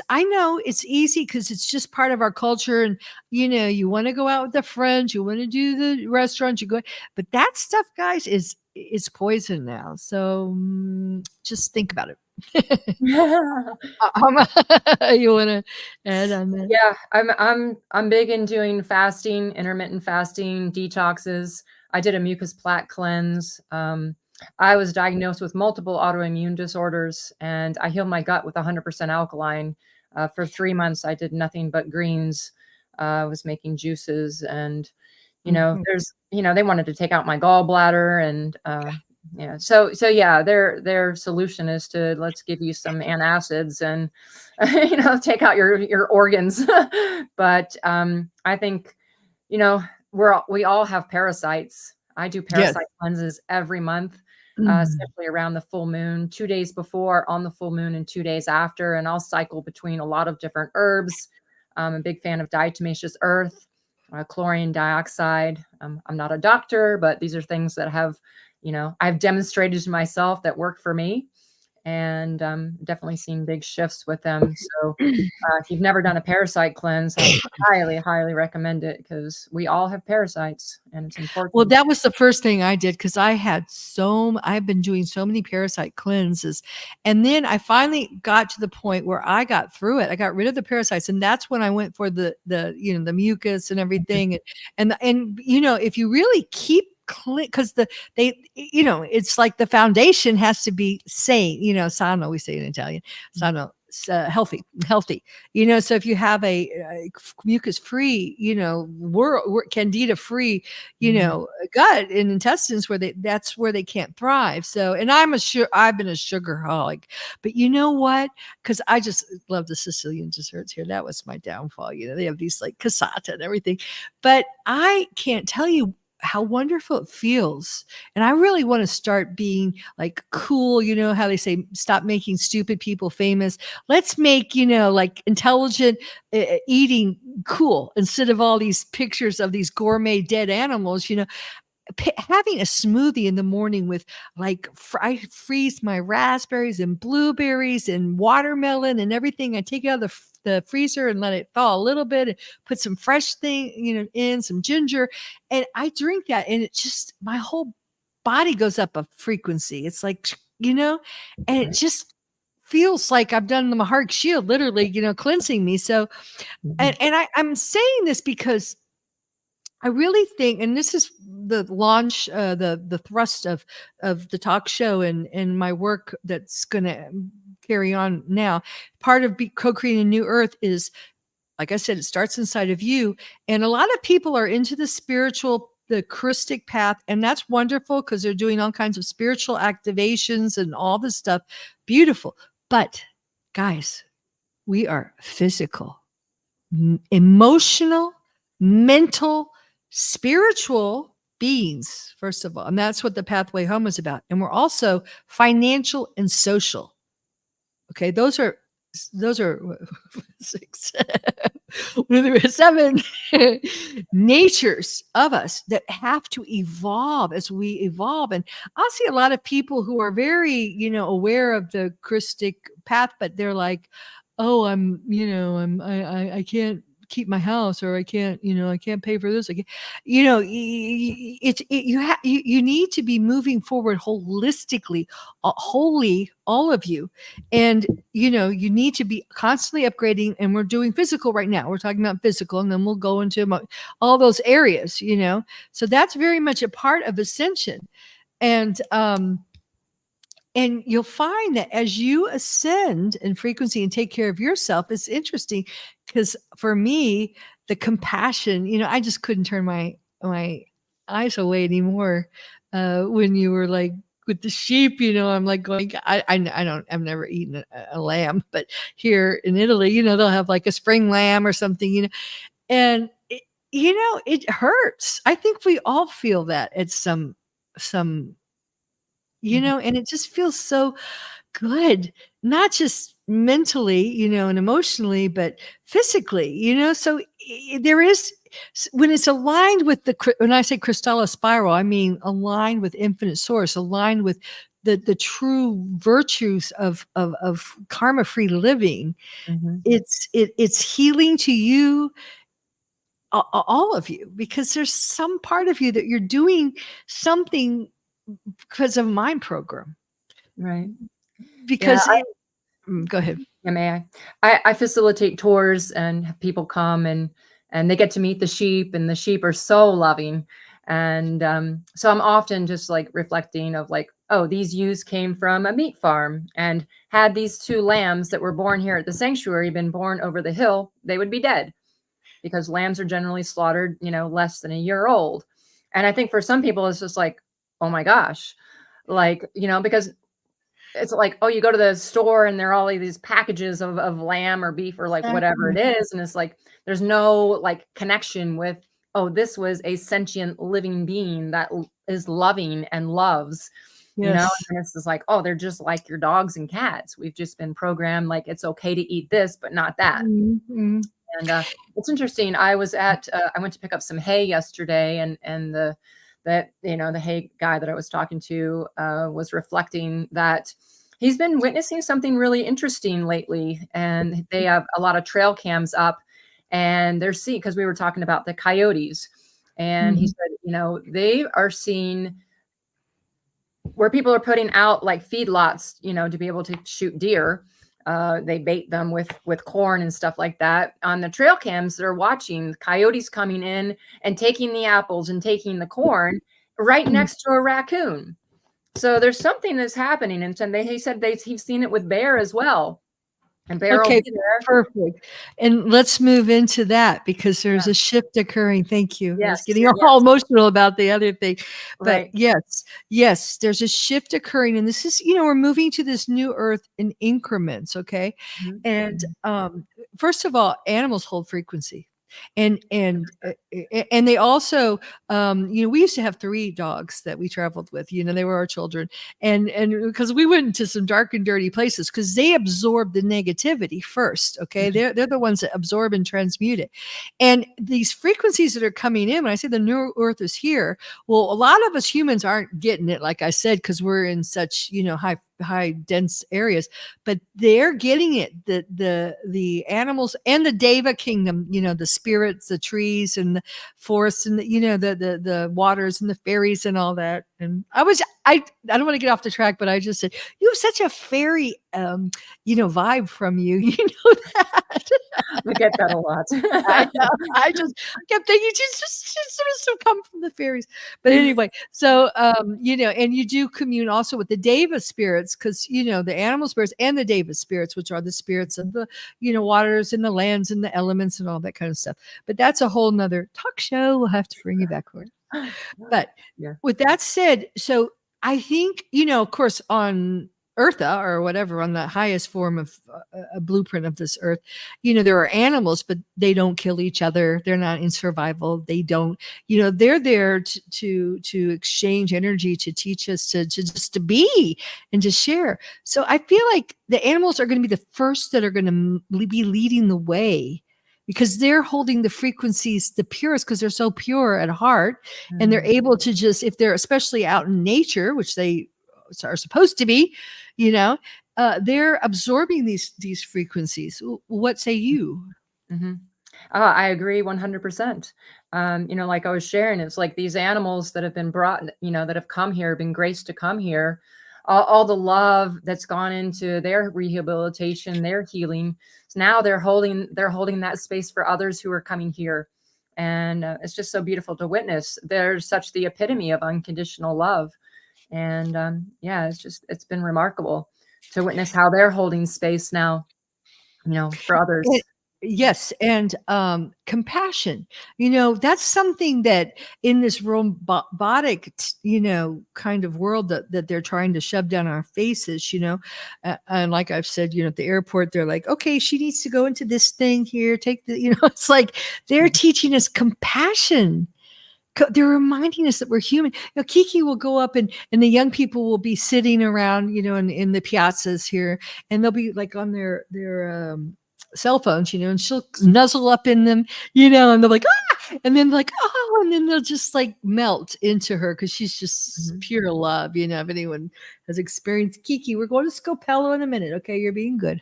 I know it's easy because it's just part of our culture. And, you want to go out with the friends, you want to do the restaurants, but that stuff, guys, is poison now. So just think about it. You want to add on that? Yeah, I'm big in doing fasting, intermittent fasting, detoxes. I did a mucus plaque cleanse. I was diagnosed with multiple autoimmune disorders, and I healed my gut with 100% alkaline. For 3 months, I did nothing but greens. I was making juices, and there's, they wanted to take out my gallbladder, and so yeah, their solution is to, let's give you some antacids and take out your organs. But I think we all have parasites. I do parasite cleanses every month, especially around the full moon, 2 days before, on the full moon, and 2 days after. And I'll cycle between a lot of different herbs. I'm a big fan of diatomaceous earth, chlorine dioxide. I'm not a doctor, but these are things that I've demonstrated to myself that work for me, and definitely seen big shifts with them. So if you've never done a parasite cleanse, I highly, highly recommend it, because we all have parasites, and it's important. Well, that was the first thing I did, because I've been doing so many parasite cleanses. And then I finally got to the point where I got through it. I got rid of the parasites. And that's when I went for the mucus and everything. And if you really keep clean, because it's like the foundation has to be sane, sano, we say in Italian, sano, healthy. So if you have a mucus free, candida free, gut and intestines, that's where they can't thrive. So, and I've been a sugarholic, but you know what? Because I just love the Sicilian desserts here. That was my downfall. They have these like cassata and everything, but I can't tell you how wonderful it feels. And I really want to start being like cool. How they say, stop making stupid people famous. Let's make, like intelligent eating cool, instead of all these pictures of these gourmet dead animals. Having a smoothie in the morning with like, I freeze my raspberries and blueberries and watermelon and everything. I take it out of the freezer and let it thaw a little bit, and put some fresh thing, in some ginger, and I drink that, and it just, my whole body goes up a frequency. It's like, and it just feels like I've done the heart shield, literally, cleansing me. So, and I'm saying this because I really think, and this is the launch, the thrust of the talk show and my work that's going to carry on now. Part of co-creating a new earth is, like I said, it starts inside of you. And a lot of people are into the Krystic path, and that's wonderful, because they're doing all kinds of spiritual activations and all this stuff. Beautiful. But guys, we are physical, emotional, mental, spiritual beings, first of all. And that's what the pathway home is about. And we're also financial and social. Okay. Those are 6, 7 natures of us that have to evolve as we evolve. And I'll see a lot of people who are very, aware of the Krystic path, but they're like, oh, I can't keep my house, or I can't pay for this. You need to be moving forward holistically, wholly, all of you. And, you need to be constantly upgrading, and we're doing physical right now. We're talking about physical, and then we'll go into all those areas, so that's very much a part of ascension. And you'll find that as you ascend in frequency and take care of yourself, it's interesting, because for me, the compassion, I just couldn't turn my eyes away anymore. When you were like with the sheep, I'm like going, I've never eaten a lamb, but here in Italy, they'll have like a spring lamb or something, and it hurts. I think we all feel that at some, and it just feels so good, not just mentally, and emotionally, but physically, so there is, when it's aligned with when I say KRYSTALA Spiral, I mean aligned with infinite source, aligned with the true virtues of karma free living. It's healing to you, all of you, because there's some part of you that you're doing something because of mind program. Right. Because go ahead. Yeah, may I facilitate tours, and people come and they get to meet the sheep, and the sheep are so loving. And so I'm often just like reflecting of like, oh, these ewes came from a meat farm, and had these 2 lambs that were born here at the sanctuary been born over the hill, they would be dead, because lambs are generally slaughtered, less than a year old. And I think for some people, it's just like, oh my gosh, like, because it's like, oh, you go to the store and there are all of these packages of lamb or beef or like whatever it is. And it's like, there's no like connection with, oh, this was a sentient living being that is loving and loves, Yes. and it's just like, oh, they're just like your dogs and cats. We've just been programmed like it's okay to eat this, but not that. Mm-hmm. And it's interesting. I was I went to pick up some hay yesterday, and the hay guy that I was talking to was reflecting that he's been witnessing something really interesting lately. And they have a lot of trail cams up, and they're seeing, because we were talking about the coyotes, and he said, they are seeing where people are putting out like feedlots, to be able to shoot deer. They bait them with corn and stuff like that. On the trail cams, they're watching coyotes coming in and taking the apples and taking the corn right next to a raccoon. So there's something that's happening. And he said he's seen it with bear as well. And bear will be there. Perfect. And let's move into that, because there's a shift occurring. Thank you. I was getting all emotional about the other thing. But yes, there's a shift occurring. And this is, we're moving to this new earth in increments. Okay. And first of all, animals hold frequency. And they also, we used to have 3 dogs that we traveled with, they were our children. And because we went into some dark and dirty places, because they absorb the negativity first. Okay. They're the ones that absorb and transmute it. And these frequencies that are coming in, when I say the new earth is here, well, a lot of us humans aren't getting it, like I said, because we're in such, high dense areas, but they're getting it. The animals and the Deva kingdom, the spirits, the trees and the forests, and the waters and the fairies and all that. And I don't want to get off the track, but I just said, you have such a fairy vibe from you. You know that. We get that a lot. I know. I just kept thinking, just sort of come from the fairies. But anyway, so and you do commune also with the Deva spirits, because the animal spirits and the Deva spirits, which are the spirits of the waters and the lands and the elements and all that kind of stuff. But that's a whole nother talk show. We'll have to bring you back for it. But with that said, so I think of course, on Eartha or whatever, on the highest form of a blueprint of this earth, there are animals, but they don't kill each other. They're not in survival. They don't, they're there to exchange energy, to teach us to just to be and to share. So I feel like the animals are going to be the first that are going to be leading the way, because they're holding the frequencies the purest, because they're so pure at heart. And they're able to just, if they're especially out in nature, which they are supposed to be, they're absorbing these frequencies. What say you? I agree 100%. Like I was sharing, it's like these animals that have been brought, that have come here, been graced to come here, all the love that's gone into their rehabilitation, their healing. So now they're holding that space for others who are coming here. And it's just so beautiful to witness. There's such the epitome of unconditional love. And it's been remarkable to witness how they're holding space now, for others. Yes, and compassion. That's something that in this robotic, kind of world that they're trying to shove down our faces. And like I've said, at the airport, they're like, okay, she needs to go into this thing here. Take the, it's like they're teaching us compassion. They're reminding us that we're human. Kiki will go up and the young people will be sitting around, in the piazzas here, and they'll be like on their cell phones, and she'll nuzzle up in them, and they're like, ah, and then like, oh, and then they'll just like melt into her because she's just pure love. If anyone has experienced Kiki, we're going to Scopello in a minute. Okay, you're being good.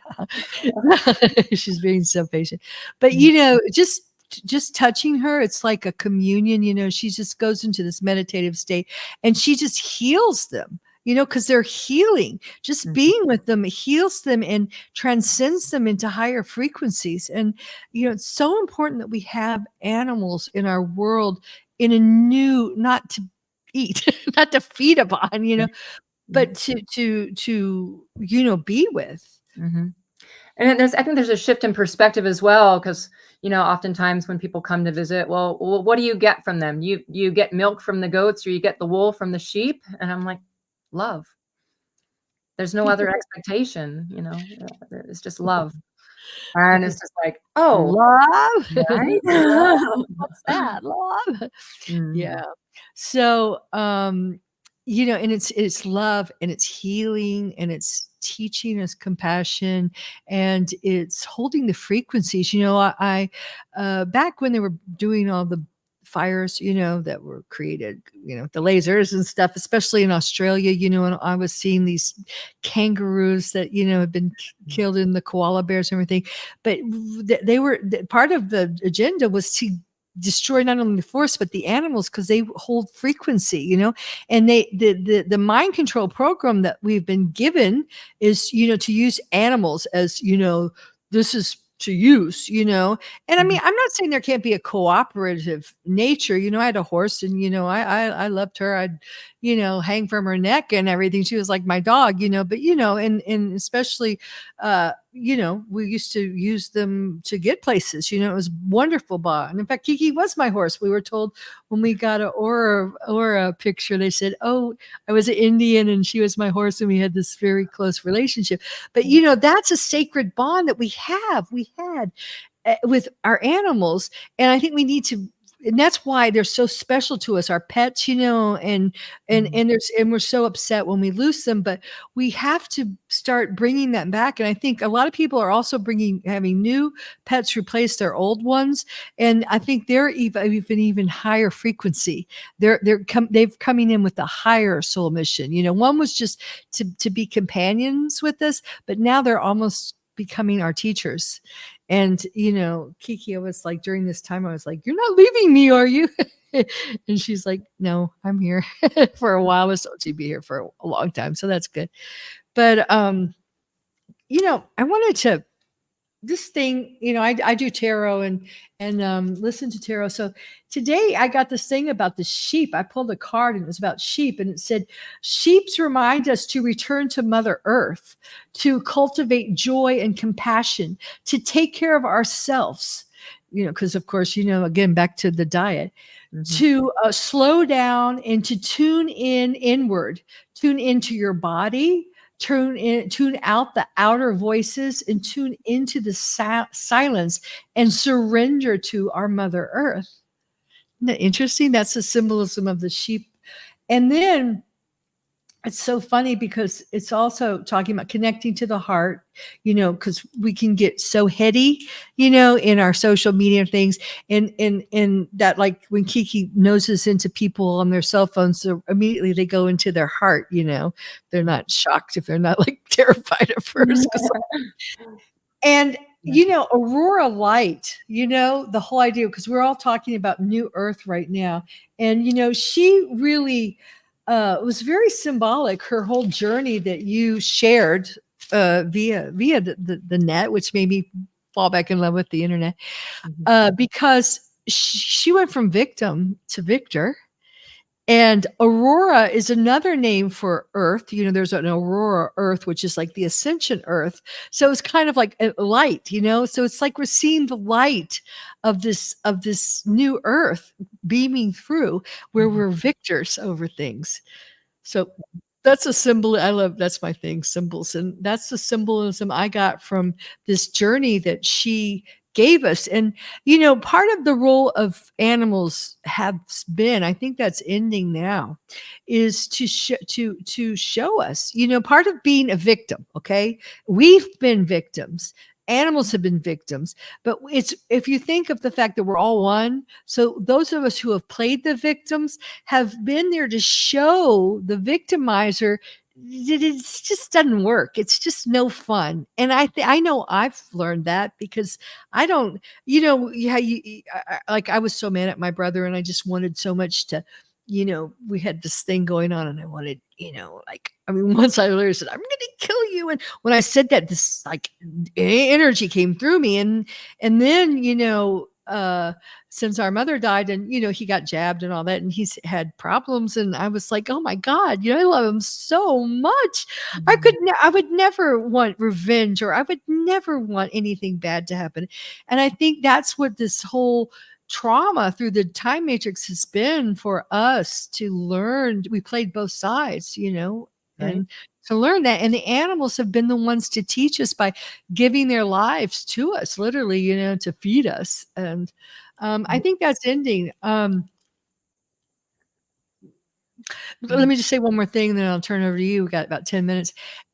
She's being so patient, but just touching her, it's like a communion. She just goes into this meditative state and she just heals them, because they're healing. Just being with them heals them and transcends them into higher frequencies. And it's so important that we have animals in our world in a new, not to eat, not to feed upon, but to be with. And I think there's a shift in perspective as well, because oftentimes when people come to visit, well, what do you get from them? You get milk from the goats, or you get the wool from the sheep, and I'm like, love. There's no other expectation, it's just love, and it's just like, oh, love, right? what's that, love? Mhm. Yeah. So, and it's love, and it's healing, and it's teaching us compassion, and it's holding the frequencies. I back when they were doing all the fires, that were created, the lasers and stuff, especially in Australia, and I was seeing these kangaroos that, had been killed in the koala bears and everything. But they were part of the agenda was to destroy not only the forest but the animals, because they hold frequency, and the mind control program that we've been given is, to use animals as, this is to use, and I mean, I'm not saying there can't be a cooperative nature. I had a horse, and I loved her. I'd hang from her neck and everything. She was like my dog, but and especially we used to use them to get places. It was wonderful bond. And in fact, Kiki was my horse. We were told when we got an aura picture, they said, oh, I was an Indian and she was my horse, and we had this very close relationship. But that's a sacred bond that we had with our animals, and I think we need to. And that's why they're so special to us, our pets, and we're so upset when we lose them, but we have to start bringing that back. And I think a lot of people are also having new pets replace their old ones. And I think they're even higher frequency. They've coming in with a higher soul mission. One was just to be companions with us, but now they're almost becoming our teachers. And Kiki, I was like, during this time, I was like, you're not leaving me, are you? And she's like, no, I'm here for a while. I was told she'd be here for a long time, so that's good. But I wanted to this thing, I do tarot and listen to tarot. So today I got this thing about the sheep. I pulled a card and it was about sheep, and it said, sheeps remind us to return to Mother Earth, to cultivate joy and compassion, to take care of ourselves, because of course, again, back to the diet, to slow down and to tune inward, tune into your body, tune out the outer voices, and tune into the silence and surrender to our Mother Earth. Isn't that interesting? That's the symbolism of the sheep. And then it's so funny because it's also talking about connecting to the heart, because we can get so heady, in our social media things. And that, like when Kiki noses into people on their cell phones, so immediately they go into their heart, they're not shocked if they're not like terrified at first. And, Aurora light, the whole idea, because we're all talking about new earth right now. And, she really, was very symbolic, her whole journey that you shared via the net, which made me fall back in love with the internet, because she went from victim to victor. And aurora is another name for Earth. You know, there's an aurora Earth, which is like the ascension Earth. So it's kind of like a light, you know. So it's like we're seeing the light of this new Earth beaming through, where we're victors over things. So that's a symbol. I love, that's my thing, symbols. And that's the symbolism I got from this journey that she gave us. And, you know, part of the role of animals have been, I think that's ending now, is to show us, you know, part of being a victim. Okay. We've been victims. Animals have been victims, but it's, if you think of the fact that we're all one, so those of us who have played the victims have been there to show the victimizer that it just doesn't work. It's just no fun. And I know I've learned that because I don't, you know, yeah, like I was so mad at my brother and I just wanted so much to, you know, we had this thing going on and I wanted, you know, like, I mean, once I literally said, I'm going to kill you. And when I said that, this like energy came through me. And then, you know, since our mother died and, you know, he got jabbed and all that, and he's had problems. And I was like, oh my God, you know, I love him so much. I would never want revenge, or I would never want anything bad to happen. And I think that's what this whole trauma through the time matrix has been for us to learn. We played both sides, you know, and to learn that. And the animals have been the ones to teach us by giving their lives to us, literally, you know, to feed us. And I think that's ending. Let me just say one more thing, and then I'll turn it over to you. We got about 10 minutes.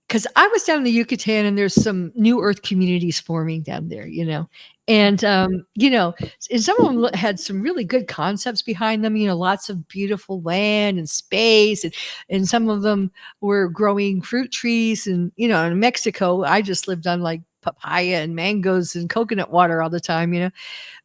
Because I was down in the Yucatan and there's some new earth communities forming down there, you know. And, you know, and some of them had some really good concepts behind them, you know, lots of beautiful land and space. And some of them were growing fruit trees. And, you know, in Mexico, I just lived on like papaya and mangoes and coconut water all the time, you know.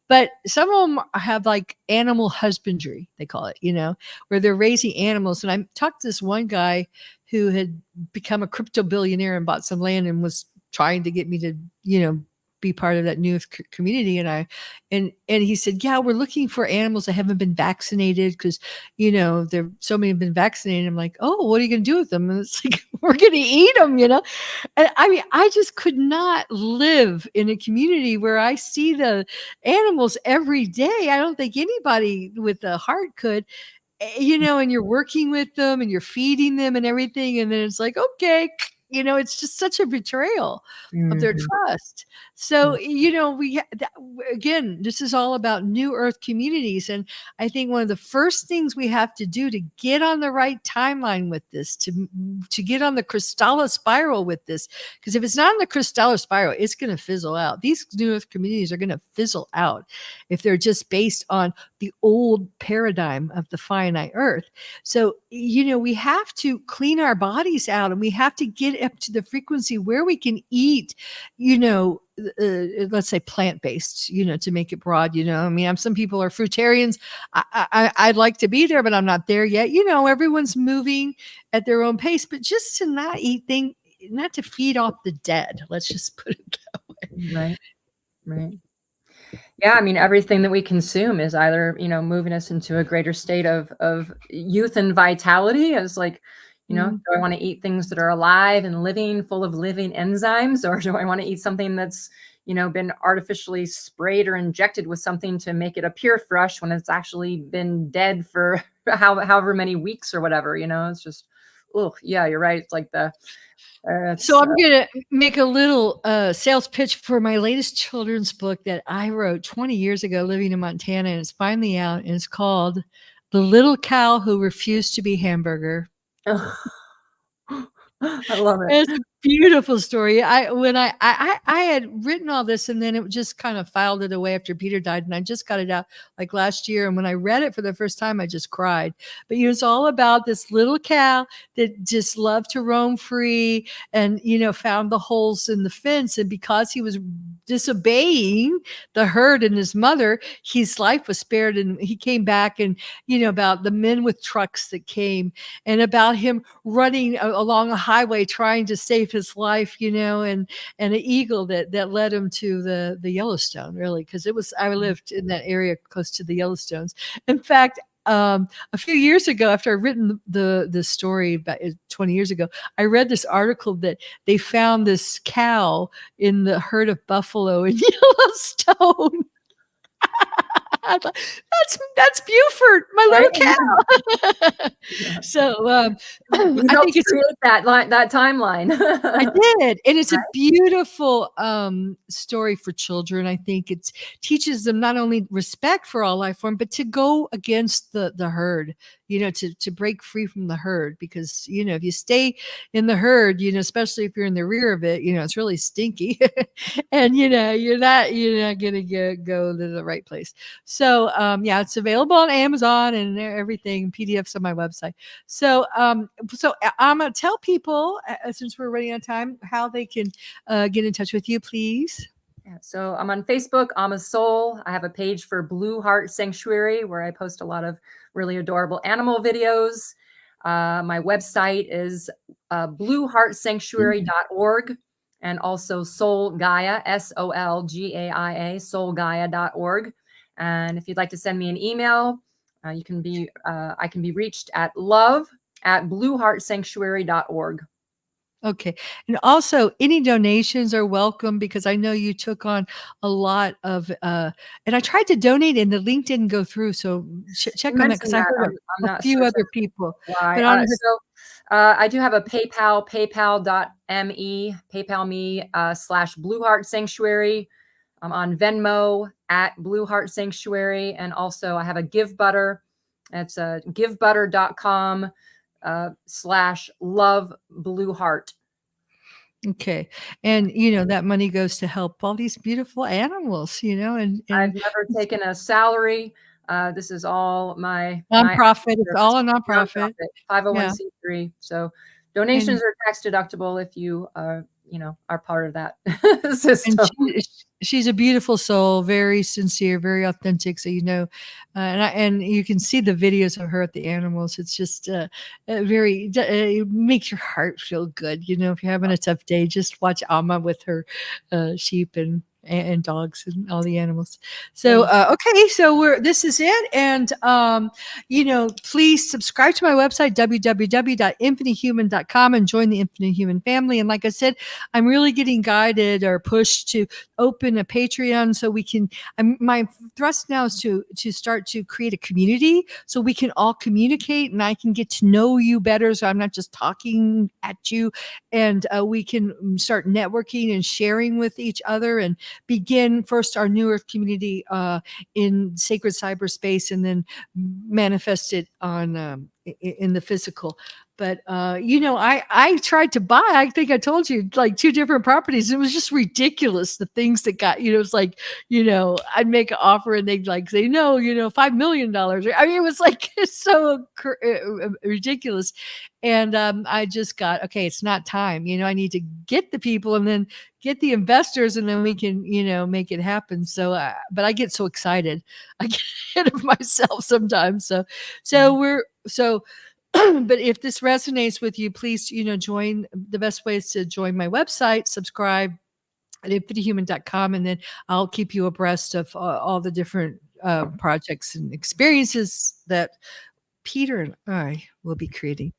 But some of them have like animal husbandry, they call it, you know, where they're raising animals. And I talked to this one guy who had become a crypto billionaire and bought some land and was trying to get me to, you know, be part of that new community. And he said, yeah, we're looking for animals that haven't been vaccinated because, you know, there so many have been vaccinated. I'm like, oh, what are you going to do with them? And it's like, we're going to eat them, you know? And I mean, I just could not live in a community where I see the animals every day. I don't think anybody with a heart could, you know, and you're working with them and you're feeding them and everything. And then it's like, okay, you know, it's just such a betrayal of their trust. So, you know, again, this is all about new earth communities. And I think one of the first things we have to do to get on the right timeline with this, to get on the KRYSTALA spiral with this, because if it's not on the KRYSTALA spiral, it's going to fizzle out. These new earth communities are going to fizzle out if they're just based on the old paradigm of the finite earth. So, you know, we have to clean our bodies out and we have to get up to the frequency where we can eat, you know, let's say plant-based, you know, to make it broad, you know. I mean, some people are fruitarians. I'd like to be there, but I'm not there yet. You know, everyone's moving at their own pace, but just to not eat things, not to feed off the dead. Let's just put it that way. Right. Yeah, I mean, everything that we consume is either, you know, moving us into a greater state of youth and vitality, as like, you know, do I want to eat things that are alive and living, full of living enzymes, or do I want to eat something that's, you know, been artificially sprayed or injected with something to make it appear fresh when it's actually been dead for however many weeks or whatever, you know? It's just, oh, yeah, you're right. It's like so I'm going to make a little sales pitch for my latest children's book that I wrote 20 years ago living in Montana, and it's finally out, and it's called The Little Cow Who Refused to Be Hamburger. I love it. It's a beautiful story. I had written all this, and then it just kind of filed it away after Peter died, and I just got it out like last year. And when I read it for the first time, I just cried. But you know, it's all about this little cow that just loved to roam free, and you know, found the holes in the fence, and because he was disobeying the herd and his mother, his life was spared, and he came back. And you know, about the men with trucks that came, and about him running along a highway trying to save his life, you know, and an eagle that led him to the Yellowstone, really, because I lived in that area close to the Yellowstones. In fact, a few years ago, after I'd written the story about 20 years ago, I read this article that they found this cow in the herd of buffalo in Yellowstone. I thought, that's Buford, my little cow. Yeah. So You I helped think it's create that timeline. I did, and it's a Right. beautiful story for children. I think it teaches them not only respect for all life form, but to go against the herd. To break free from the herd, because if you stay in the herd, especially if you're in the rear of it, it's really stinky, and you're not gonna go to the right place. So yeah, it's available on Amazon and everything, PDFs on my website. So I'm gonna tell people, since we're running out of time, how they can get in touch with you, please. Yeah, so I'm on Facebook. I'm a soul. I have a page for Blue Heart Sanctuary where I post a lot of really adorable animal videos. My website is blueheartsanctuary.org, and also Soul Gaia, SOLGAIA, soulgaia.org. And if you'd like to send me an email, I can be reached at love@blueheartsanctuary.org. Okay. And also, any donations are welcome, because I know you took on a lot of, and I tried to donate and the link didn't go through. So check You on that, because mentioned I that. heard I'm a not few other certain people. why. But on I do have a PayPal, paypal.me, PayPal.me /Blue Heart Sanctuary. I'm on Venmo at Blue Heart Sanctuary. And also I have a GiveButter. It's givebutter.com /love Blue Heart. Okay. And, that money goes to help all these beautiful animals, and I've never taken a salary. This is all my nonprofit. It's all a nonprofit. 501c3. So donations And are tax deductible if you are part of that and system. she's a beautiful soul, very sincere, very authentic. So and you can see the videos of her at the animals. It's just it makes your heart feel good. If you're having a tough day, just watch Alma with her sheep and dogs and all the animals. So okay, so this is it, and please subscribe to my website, www.infinitehuman.com, and join the Infinite Human family. And like I said, I'm really getting guided or pushed to open a Patreon so we can. My thrust now is to start to create a community so we can all communicate, and I can get to know you better. So I'm not just talking at you, and we can start networking and sharing with each other, and begin first our New Earth community in sacred cyberspace, and then manifest it on in the physical. But I tried to buy, I think I told you, like 2 different properties. It was just ridiculous, the things that got, it's like, I'd make an offer and they'd like say, no, $5 million. I mean, it was like so ridiculous. And I just got, okay, it's not time. I need to get the people and then get the investors, and then we can, make it happen. So, but I get so excited. I get ahead of myself sometimes. So but if this resonates with you, please, join. The best way is to join my website, subscribe at infinityhuman.com, and then I'll keep you abreast of all the different projects and experiences that Peter and I will be creating.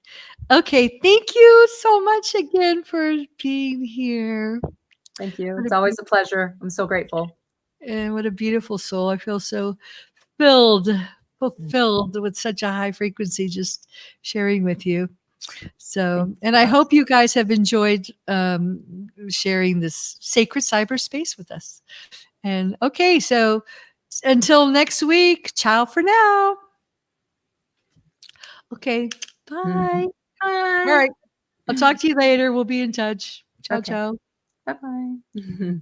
Okay, thank you so much again for being here. Thank you. It's always a pleasure. I'm so grateful. And what a beautiful soul. I feel so fulfilled with such a high frequency, just sharing with you. So, and I hope you guys have enjoyed sharing this sacred cyberspace with us. And okay, so until next week, ciao for now. Okay, bye. Bye. All right, I'll talk to you later. We'll be in touch. Ciao, Okay. ciao. Bye-bye.